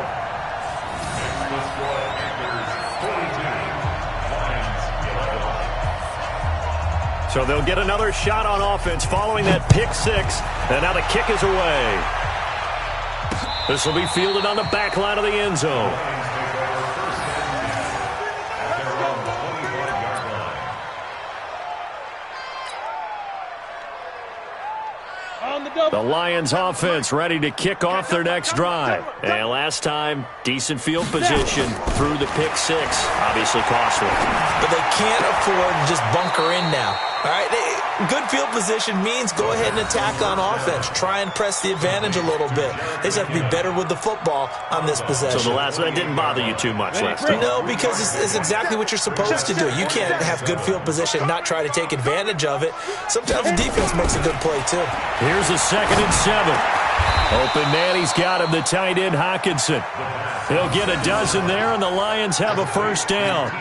So they'll get another shot on offense following that pick 6. And now the kick is away. This will be fielded on the back line of the end zone. The Lions offense ready to kick off their next drive. And last time, decent field position through the pick 6. Obviously costly. But they can't afford to just bunker in now. All right, good field position means go ahead and attack on offense. Try and press the advantage a little bit. They just have to be better with the football on this possession. So the last one didn't bother you too much last time? No, because it's exactly what you're supposed to do. You can't have good field position, not try to take advantage of it. Sometimes the defense makes a good play, too. Here's a 2nd and 7. Open man, he's got him, the tight end Hockenson. He'll get a dozen there, and the Lions have a first down.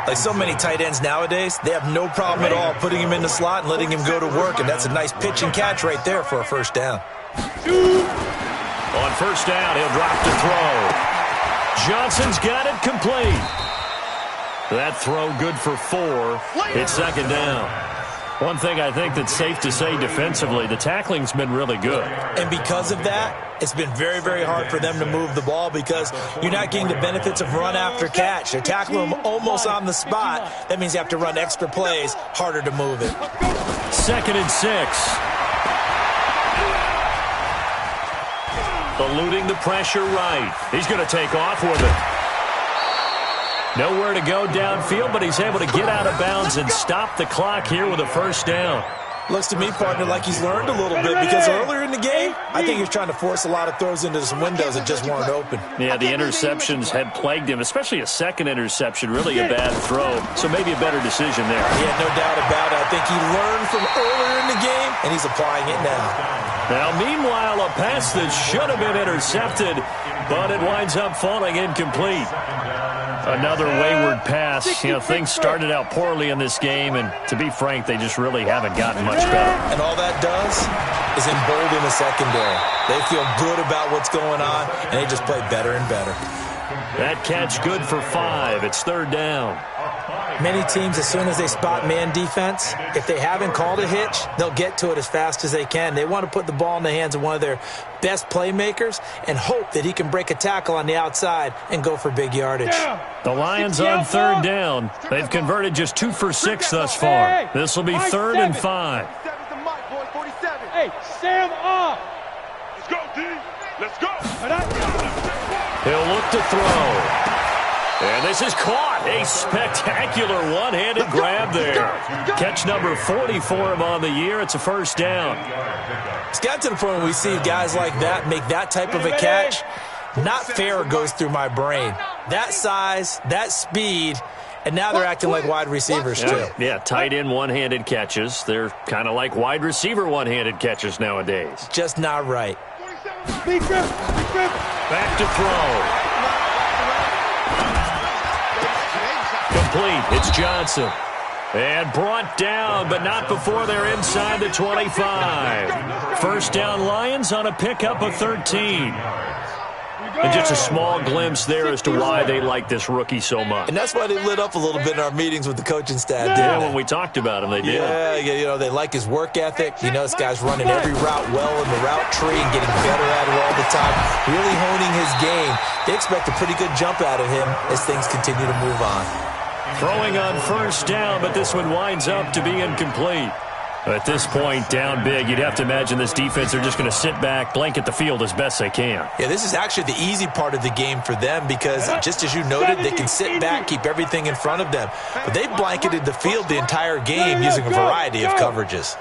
Like so many tight ends nowadays, they have no problem at all putting him in the slot and letting him go to work, and that's a nice pitch and catch right there for a first down. On first down, he'll drop to throw. Johnson's got it complete. That throw good for 4. It's 2nd down. One thing I think that's safe to say defensively, the tackling's been really good. And because of that, it's been very, very hard for them to move the ball because you're not getting the benefits of run after catch. They're tackling them almost on the spot. That means you have to run extra plays, harder to move it. 2nd and 6. Eluding the pressure right. He's going to take off with it. Nowhere to go downfield, but he's able to get out of bounds and stop the clock here with a first down. Looks to me, partner, like he's learned a little bit because earlier in the game, I think he was trying to force a lot of throws into some windows that just weren't open. Yeah, the interceptions had plagued him, especially a second interception, really a bad throw. So maybe a better decision there. Yeah, no doubt about it. I think he learned from earlier in the game, and he's applying it now. Now, meanwhile, a pass that should have been intercepted, but it winds up falling incomplete. Another wayward pass. Things started out poorly in this game, and to be frank, they just really haven't gotten much better. And all that does is embolden the secondary. They feel good about what's going on, and they just play better and better. That catch good for 5. It's 3rd down. Many teams, as soon as they spot man defense, if they haven't called a hitch, they'll get to it as fast as they can. They want to put the ball in the hands of one of their best playmakers and hope that he can break a tackle on the outside and go for big yardage. The Lions on 3rd down. They've converted just 2 for 6 thus far. This will be 3rd and 5. Hey, Sam off. Let's go, D. Let's go. He'll look to throw. And this is caught. A spectacular one-handed grab there. Catch number 40 for him on the year. It's a 1st down. It's got to the point where we see guys like that make that type of a catch. Not fair goes through my brain. That size, that speed, and now they're acting like wide receivers too. Yeah, tight end one-handed catches. They're kind of like wide receiver one-handed catches nowadays. Just not right. Back to throw. Complete. It's Johnson. And brought down, but not before they're inside the 25. 1st down Lions on a pickup of 13. And just a small glimpse there as to why they like this rookie so much. And that's why they lit up a little bit in our meetings with the coaching staff, Yeah, when we talked about him, they did. Yeah, they like his work ethic. This guy's running every route well in the route tree and getting better at it all the time, really honing his game. They expect a pretty good jump out of him as things continue to move on. Throwing on 1st down, but this one winds up to be incomplete. At this point, down big, you'd have to imagine this defense, they're just going to sit back, blanket the field as best they can. Yeah, this is actually the easy part of the game for them because, just as you noted, they can sit back, keep everything in front of them. But they've blanketed the field the entire game using a variety of coverages.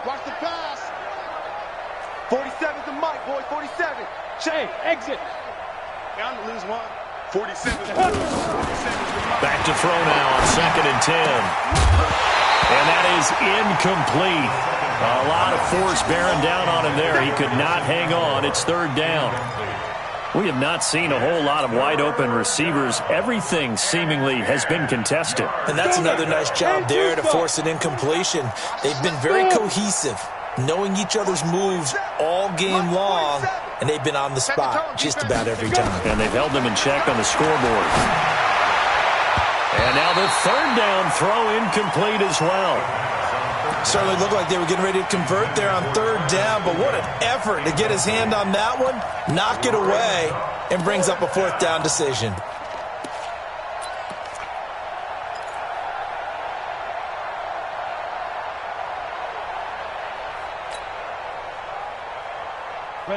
Watch the pass. 47's the mic, boy. 47. Shane, exit. Down to lose one. 47's the Back to throw now on 2nd and 10. And that is incomplete. A lot of force bearing down on him there. He could not hang on. It's 3rd down. We have not seen a whole lot of wide-open receivers. Everything seemingly has been contested. And that's another nice job there to force an incompletion. They've been very cohesive, knowing each other's moves all game long, and they've been on the spot just about every time. And they've held them in check on the scoreboard. And now the 3rd down throw incomplete as well. Certainly looked like they were getting ready to convert there on 3rd down, but what an effort to get his hand on that one, knock it away, and brings up a 4th down decision.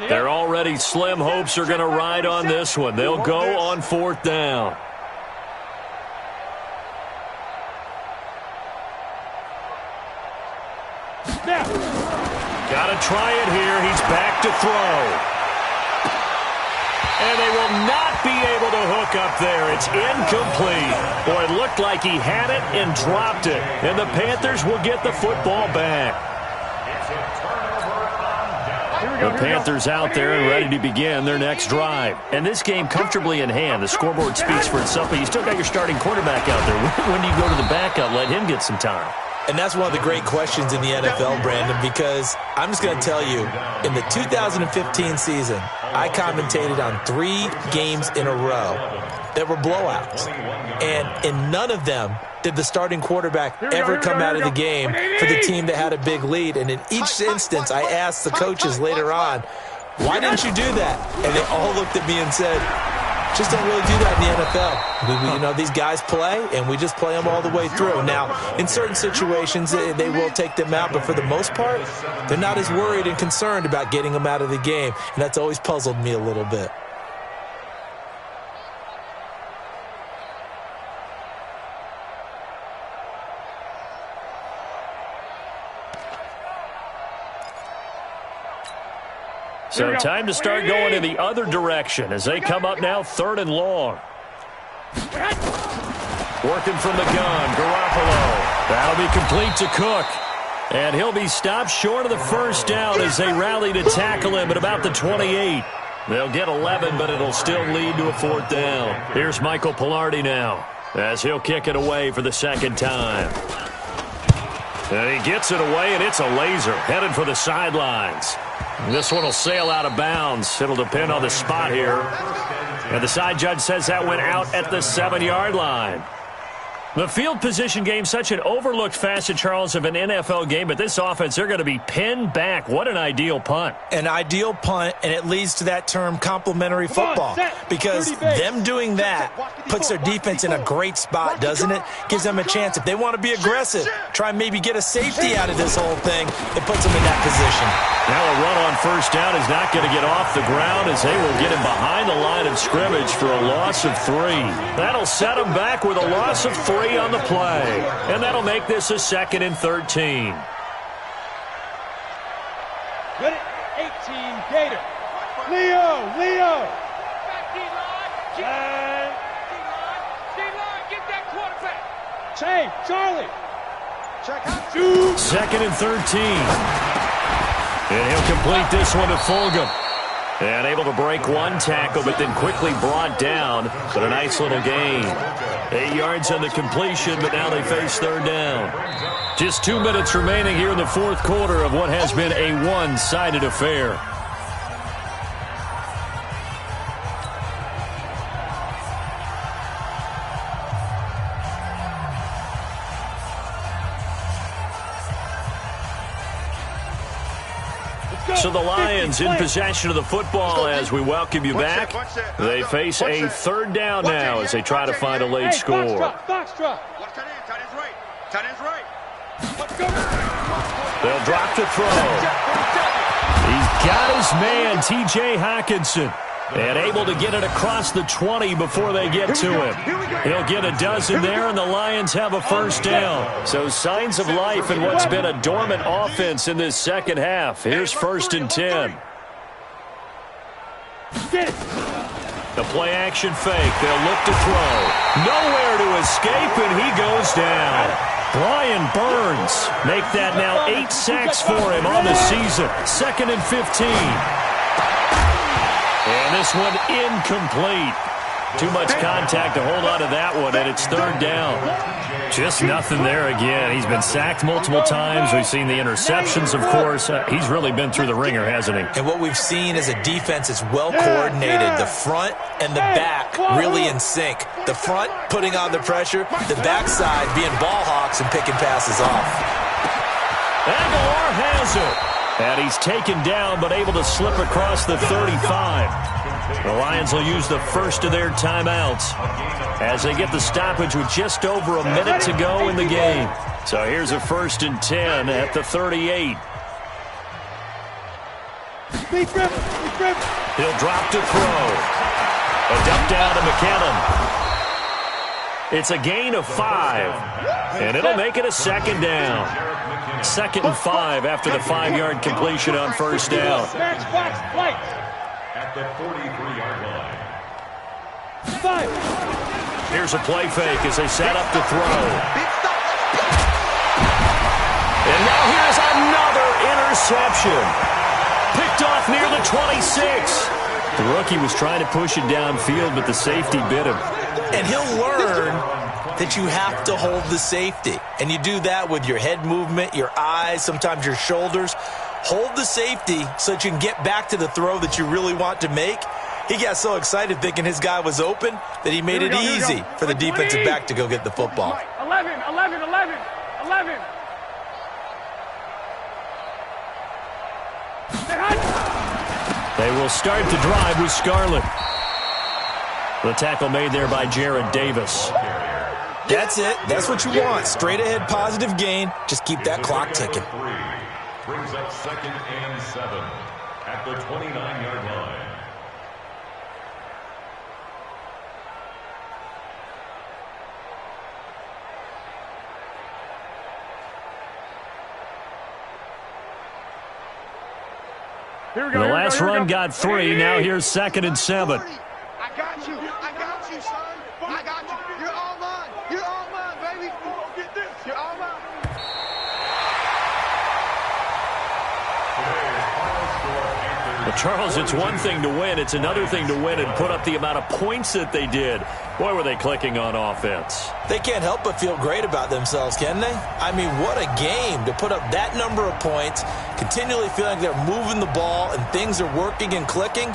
Their already slim hopes are going to ride on this one. They'll go on 4th down. Got to try it here. He's back to throw. And they will not be able to hook up there. It's incomplete. Boy, it looked like he had it and dropped it. And the Panthers will get the football back. The Panthers out there and ready to begin their next drive. And this game comfortably in hand. The scoreboard speaks for itself, but you still got your starting quarterback out there. When do you go to the backup, let him get some time? And that's one of the great questions in the NFL, Brandon, because I'm just going to tell you, in the 2015 season, I commentated on 3 games in a row that were blowouts. And in none of them did the starting quarterback ever come out of the game for the team that had a big lead. And in each instance, I asked the coaches later on, why didn't you do that? And they all looked at me and said, just don't really do that in the NFL. These guys play, and we just play them all the way through. Now, in certain situations, they will take them out, but for the most part, they're not as worried and concerned about getting them out of the game, and that's always puzzled me a little bit. So time to start going in the other direction as they come up now 3rd and long. Working from the gun, Garoppolo. That'll be complete to Cook. And he'll be stopped short of the 1st down as they rally to tackle him at about the 28. They'll get 11, but it'll still lead to a 4th down. Here's Michael Pilardi now as he'll kick it away for the 2nd time. And he gets it away, and it's a laser headed for the sidelines. This one will sail out of bounds. It'll depend on the spot here. And the side judge says that went out at the 7-yard line. The field position game, such an overlooked facet, Charles, of an NFL game, but this offense, they're going to be pinned back. What an ideal punt. An ideal punt, and it leads to that term complementary football, because them doing that puts their defense in a great spot, doesn't it? Gives them a chance. If they want to be aggressive, try and maybe get a safety out of this whole thing, it puts them in that position. Now a run on 1st down is not going to get off the ground, as they will get him behind the line of scrimmage for a loss of 3. That'll set him back with a loss of 3 on the play, and that'll make this a 2nd and 13. Good 18, Gator. Leo. Get that quarterback. Change, Charlie. Check out. 2nd and 13. And he'll complete this one to Fulgham. And able to break one tackle, but then quickly brought down. But a nice little gain. 8 yards on the completion, but now they face 3rd down. Just 2 minutes remaining here in the 4th quarter of what has been a one-sided affair. So the Lions in possession of the football as we welcome you back. They face a 3rd down now as they try to find a late score. They'll drop to throw. He's got his man, T.J. Hockenson, and able to get it across the 20 before they get to him. He'll get a dozen there, and the Lions have a 1st down. So signs of life in what's been a dormant offense in this 2nd half. Here's 1st and 10. The play-action fake. They'll look to throw. Nowhere to escape, and he goes down. Brian Burns make that now 8 sacks for him on the season. 2nd and 15. And this one incomplete. Too much contact to hold on to that one, and it's 3rd down. Just nothing there again. He's been sacked multiple times. We've seen the interceptions, of course. He's really been through the ringer, hasn't he? And what we've seen is a defense that's well-coordinated. The front and the back really in sync. The front putting on the pressure, the backside being ball hawks and picking passes off. Aguilar has it. And he's taken down, but able to slip across the 35. The Lions will use the first of their timeouts as they get the stoppage with just over a minute to go in the game. So here's a 1st and 10 at the 38. He'll drop to throw. A dump down to McKinnon. It's a gain of 5, and it'll make it a 2nd down. 2nd and 5 after the 5-yard completion on 1st down. At the 43-yard line. 5. Here's a play fake as they set up to throw. And now here's another interception. Picked off near the 26. The rookie was trying to push it downfield, but the safety bit him. And he'll learn that you have to hold the safety. And you do that with your head movement, your eyes, sometimes your shoulders. Hold the safety so that you can get back to the throw that you really want to make. He got so excited thinking his guy was open that he made it easy for the defensive back to go get the football. 11. They will start the drive with Scarlett. The tackle made there by Jared Davis. That's it. That's what you want. Straight ahead positive gain. Just keep that clock ticking. Brings up 2nd and 7 at the 29-yard line. The last run got 3. Now here's 2nd and 7. I got you, son. I got you. You're all mine. You're all mine, baby. Get this. You're all mine. The Well, Charles, it's one thing to win. It's another thing to win and put up the amount of points that they did. Boy, were they clicking on offense. They can't help but feel great about themselves, can they? I mean, what a game to put up that number of points, continually feeling they're moving the ball and things are working and clicking.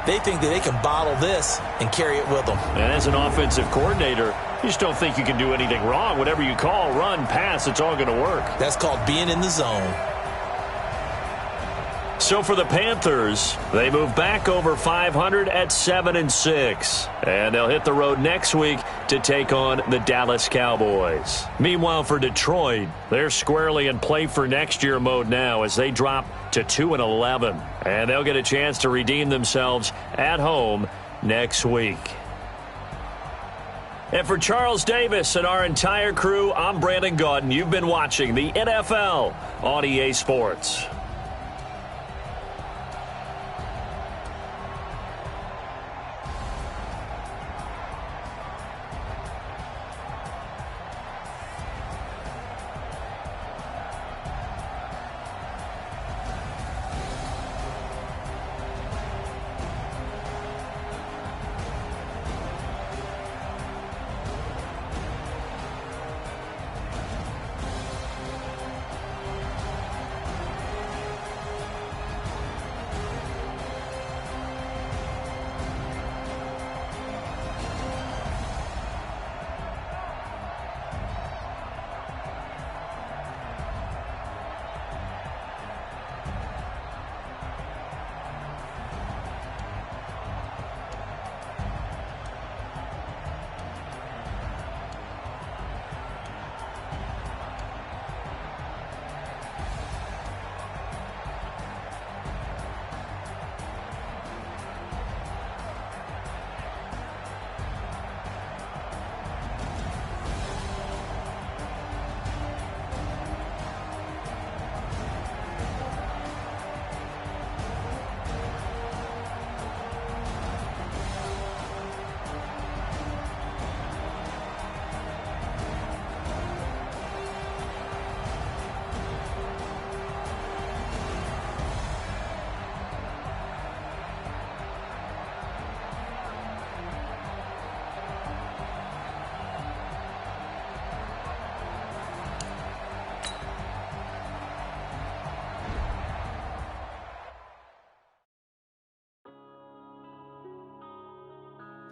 They think that they can bottle this and carry it with them. And as an offensive coordinator, you just don't think you can do anything wrong. Whatever you call, run, pass, it's all going to work. That's called being in the zone. So for the Panthers, they move back over 500 at 7-6. And they'll hit the road next week to take on the Dallas Cowboys. Meanwhile, for Detroit, they're squarely in play for next year mode now as they drop to 2-11. And they'll get a chance to redeem themselves at home next week. And for Charles Davis and our entire crew, I'm Brandon Gaudin. You've been watching the NFL on EA Sports.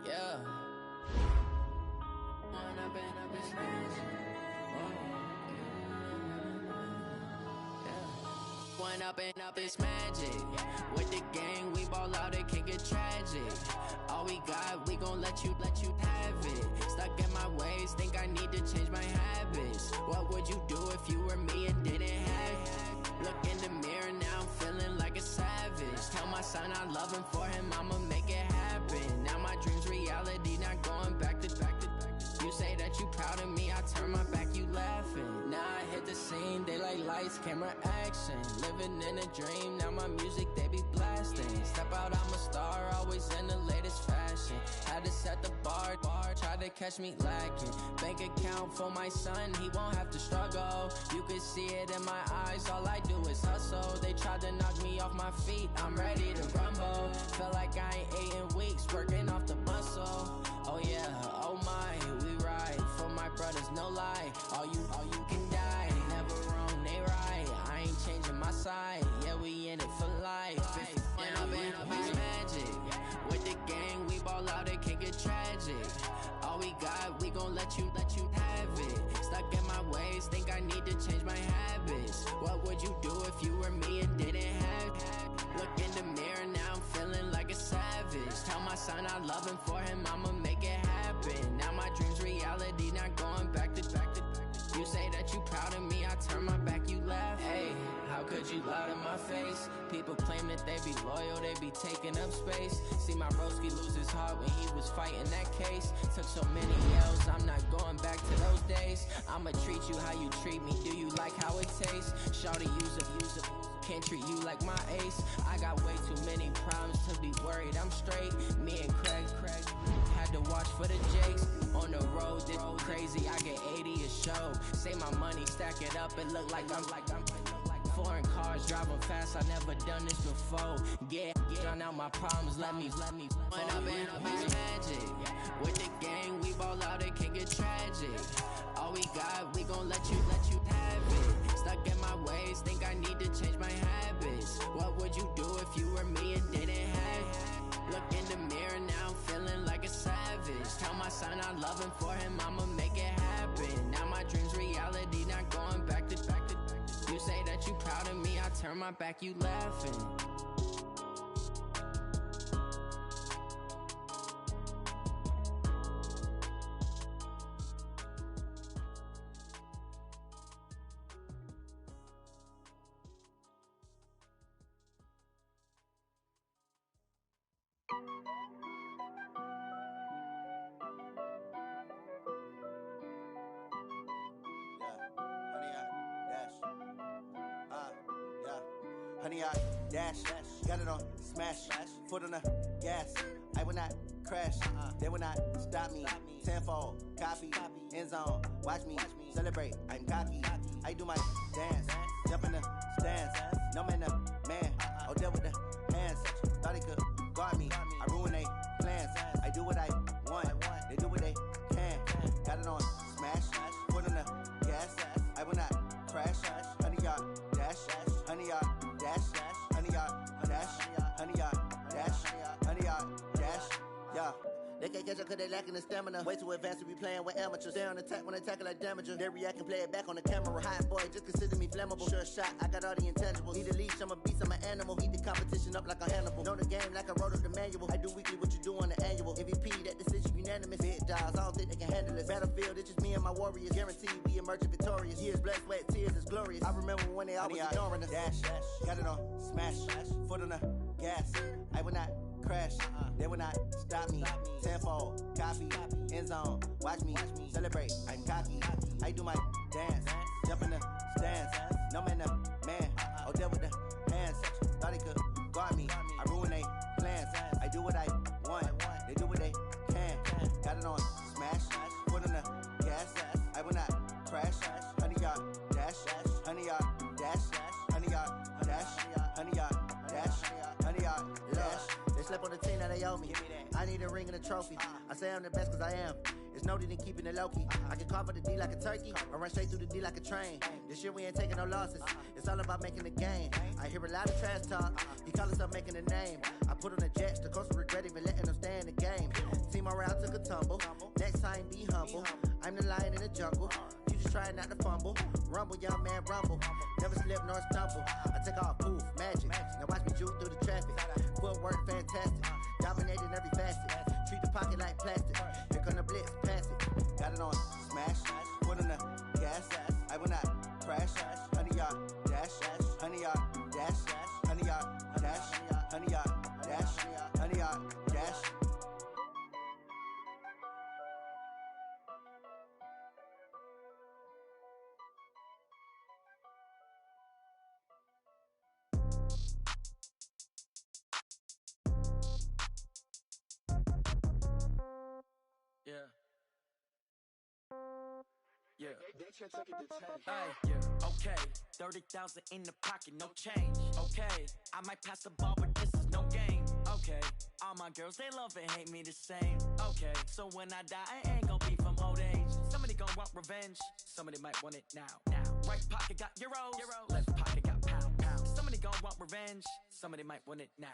Yeah. One up and up is magic. With the gang, we ball out, it can get tragic. All we got, we gon' let you have it. Stuck in my ways, think I need to change my habits. What would you do if you were me and didn't have it? Look in the mirror, now I'm feeling like a savage. Tell my son I love him, for him I'ma make it happen. Now my dream's reality, not going back to. You say that you proud of me, I turn my back, you laughing. Now I hit the scene, they like lights, camera, action. Living in a dream, now my music, they be blasting. Step out, I'm a star, always in the latest fashion. Had to set the bar, try to catch me lacking. Bank account for my son, he won't have to struggle. You can see it in my eyes, all I do is hustle. They tried to knock me off my feet, I'm ready to rumble. Feel like I ain't ate in weeks, working off the muscle. Oh yeah, oh my, we ride for my brothers, no lie. All you can die, never wrong, they right. I ain't changing my side, yeah, we in it for life. It's magic. With the gang, we ball out, it can get tragic. All we got, we gon' let you have it. Stuck in my ways, think I need to change my habits. What would you do if you were me and didn't have it? Look in the mirror, now I'm feeling like a savage. Tell my son I love him, for him I'ma make it happen. Now my dream's reality, not going back to. You say that you proud of me, I turn my back, you laugh. Hey, how could you lie to my face? People claim that they be loyal, they be taking up space. See my broski lose his heart when he was fighting that case. Took so many L's, I'm not going back to those days. I'ma treat you how you treat me, do you like how it tastes? Shawty, use up, can't treat you like my ace. I got way too many problems to be worried, I'm straight. Me and Craig had to watch for the Jakes. On the road, this crazy, I get 80 a show. Say my money, stack it up, it look like I'm foreign cars, driving fast, I never done this before. Get Drown out my problems, let me. When I've been magic. With the gang, we ball out, it can get tragic. All we got, we gon' let you have it. Stuck in my ways, think I need to change my habits. What would you do if you were me and didn't have it? Look in the mirror now, I'm feeling like a savage. Tell my son I love him, for him I'ma make it happen. Now my dream's reality, not going back to. You say that you proud of me, I turn my back, you laughing. Honey, I dash, got it on smash, foot on the gas. I will not crash, they will not stop me. Tenfold, copy, end zone, watch me celebrate. I'm cocky, I do my dance, jump in the stands. No man, man, oh, deal with the hands. Thought he could guard me, I ruin they plans. I do what I want, they do what they can. Got it on smash, foot on the gas. I will not crash, honey, y'all dash, honey, y'all dash, honey, y'all dash, honey, y'all dash, honey, y'all dash, yeah. They can't catch up cause they lacking the stamina. Way too advanced to be playing with amateurs. Stay on attack when they tackle like damager. They react and play it back on the camera. Hot boy, just consider me flammable. Sure shot, I got all the intangibles. Need a leash, I'm a beast, I'm an animal. Eat the competition up like a Hannibal. Know the game like I wrote up the manual. I do weekly what you do on the annual. MVP, that decision unanimous. Big dogs, I don't think they can handle this. Battlefield, it's just me and my warriors. Guaranteed we emerge victorious. Years, blood, sweat, tears, it's glorious. I remember when they always ignoring us. Dash, got it on smash, foot on the gas. I will not crash, they will not stop me. Tenfold, copy, end zone, watch me celebrate. I'm cocky, I do my dance, jump in the stands. No man, man, oh, deal with the hands. Thought he could guard me, I ruin they plans. I do what I want, they do what they can. Got it on smash, foot on the gas. I will not crash, honey, y'all dash, honey, y'all dash, honey, y'all dash, honey, y'all dash, honey, y'all dash. They slept on the team that they owe me. I need a ring and a trophy. I say I'm the best cause I am. It's no need in keeping it low-key. I can carve up the D like a turkey or run straight through the D like a train. This year we ain't taking no losses. It's all about making the game. I hear a lot of trash talk. He call himself making a name. I put on the Jets. The coach will regret even letting them stay in the game. Team morale took a tumble. Next time be humble. I'm the lion in the jungle. You just try not to fumble. Rumble, young man, rumble. Never slip nor stumble. I take off, poof, magic. Now watch me juke through the traffic. Footwork fantastic. Dominating every facet. Treat the pocket like plastic. Here come the blitz, pass it. Got it on smash, foot on the gas. I will not crash, honey, y'all dash, honey, y'all dash, honey, y'all dash, honey, y'all dash, honey, y'all dash. Yeah. Yeah. Hey, yeah. Okay. 30,000 in the pocket, no change. Okay. I might pass the ball, but this is no game. Okay. All my girls, they love and hate me the same. Okay. So when I die, I ain't gonna be from old age. Somebody gonna want revenge. Somebody might want it now. Right pocket got euros. Left pocket got pound. Somebody gonna want revenge. Somebody might want it now.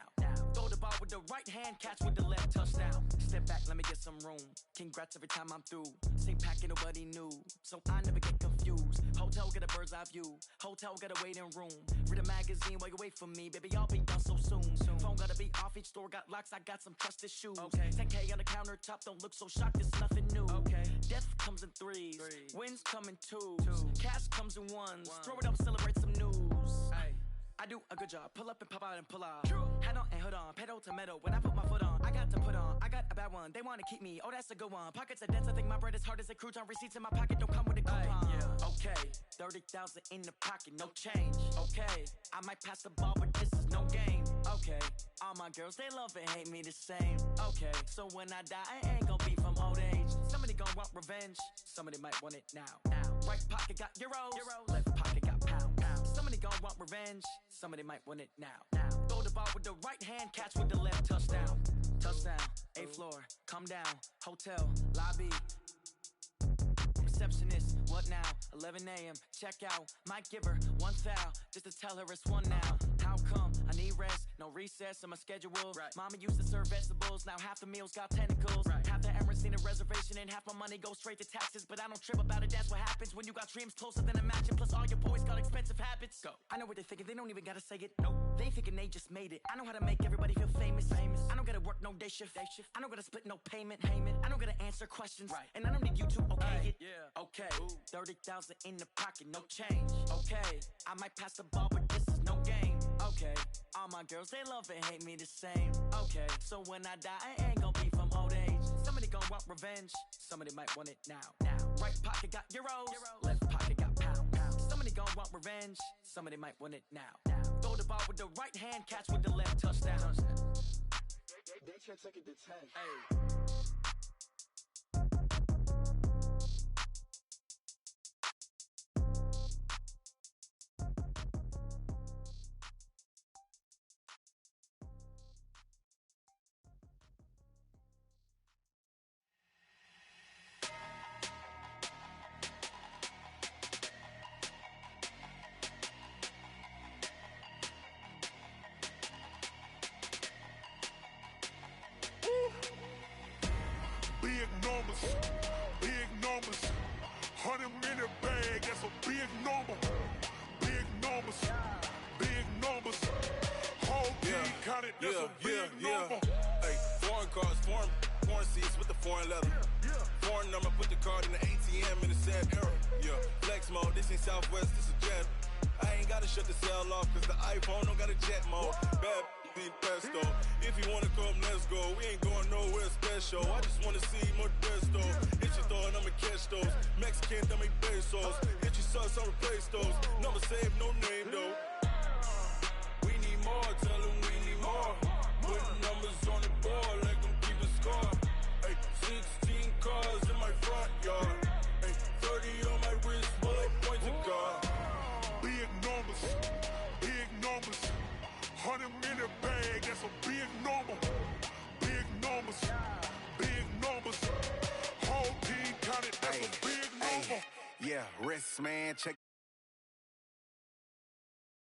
Throw the ball with the right hand, catch with the left, touchdown. Step back, let me get some room. Congrats every time I'm through. Same packet, nobody knew, so I never get confused. Hotel got a bird's eye view. Hotel got a waiting room. Read a magazine while you wait for me, baby. I'll be done so soon. Phone gotta be off, each store got locks. I got some trusted shoes. Okay. 10K on the countertop, don't look so shocked. It's nothing new. Okay. Death comes in threes. Wins come in twos. Cash comes in ones. Throw it up, celebrate some news. Ay. I do a good job. Pull up and pop out and pull out. Head on and hood on. Pedal to metal. When I put my foot on, I got to put on. I got a bad one. They want to keep me. Oh, that's a good one. Pockets are dense. I think my bread is hard as a crouton. Receipts in my pocket don't come with a coupon. Yeah. Okay. 30,000 in the pocket. No change. Okay. I might pass the ball, but this is no game. Okay. All my girls, they love and hate me the same. Okay. So when I die, I ain't gonna be from old age. Somebody gonna want revenge. Somebody might want it now. Right pocket got euros. Left pocket got pound. Somebody gonna want revenge. Somebody might want it now. Throw the ball ball with the right hand, catch with the left. Touchdown, touchdown, A floor, come down, hotel, lobby. Receptionist, what now? 11 a.m. check out. Might give her one foul just to tell her it's one now. How come? I need rest, no recess in my schedule. Right. Mama used to serve vegetables, now half the meals got tentacles. Right. Half the Emirates need a reservation and half my money goes straight to taxes. But I don't trip about it, that's what happens when you got dreams closer than a match. And plus all your boys got expensive habits. Go. I know what they're thinking, they don't even gotta say it. Nope. They thinking they just made it. I know how to make everybody feel famous. I don't gotta work no day shift. I don't gotta split no payment. I don't gotta answer questions. Right. And I don't need you to okay it. Yeah. Okay. 30,000 in the pocket, no change. Okay. I might pass the ball, but this is no game. Okay. All my girls, they love and hate me the same. Okay. So when I die, I ain't gonna be from old age. Somebody gon' want revenge. Somebody might want it now. Right pocket got euros. Left pocket got pounds. Somebody gon' want revenge. Somebody might want it now. Throw the ball with the right hand, catch with the left. Touchdown. They can't take it to 10. Hey. Big numbers, 100 minute bag, that's a big number. Big numbers, big numbers. Whole team counted, that's a big number. Hey, foreign cars, foreign seats with the foreign leather. Foreign number, put the card in the ATM in the sad era. Yeah, flex mode, this ain't Southwest, this a jet. I ain't gotta shut the cell off, cause the iPhone don't got a jet mode. Bad being pesto. If you wanna come, let's go. We ain't going nowhere special. I just wanna see more pesto. Hit your thought, I'ma catch those. Mexican, dummy pesos. Hit your sus, I'll replace those. Number saved, no name though. We need more, tell them we need more. Putting numbers on the board like I'm keeping score. Hey, 16 cars in my front yard. Hey, 30 on my wrist, while I point to God. Big numbers, 100 minute bag, that's a big number. Big numbers, whole team counted, that's a big number. Yeah, wrist man, check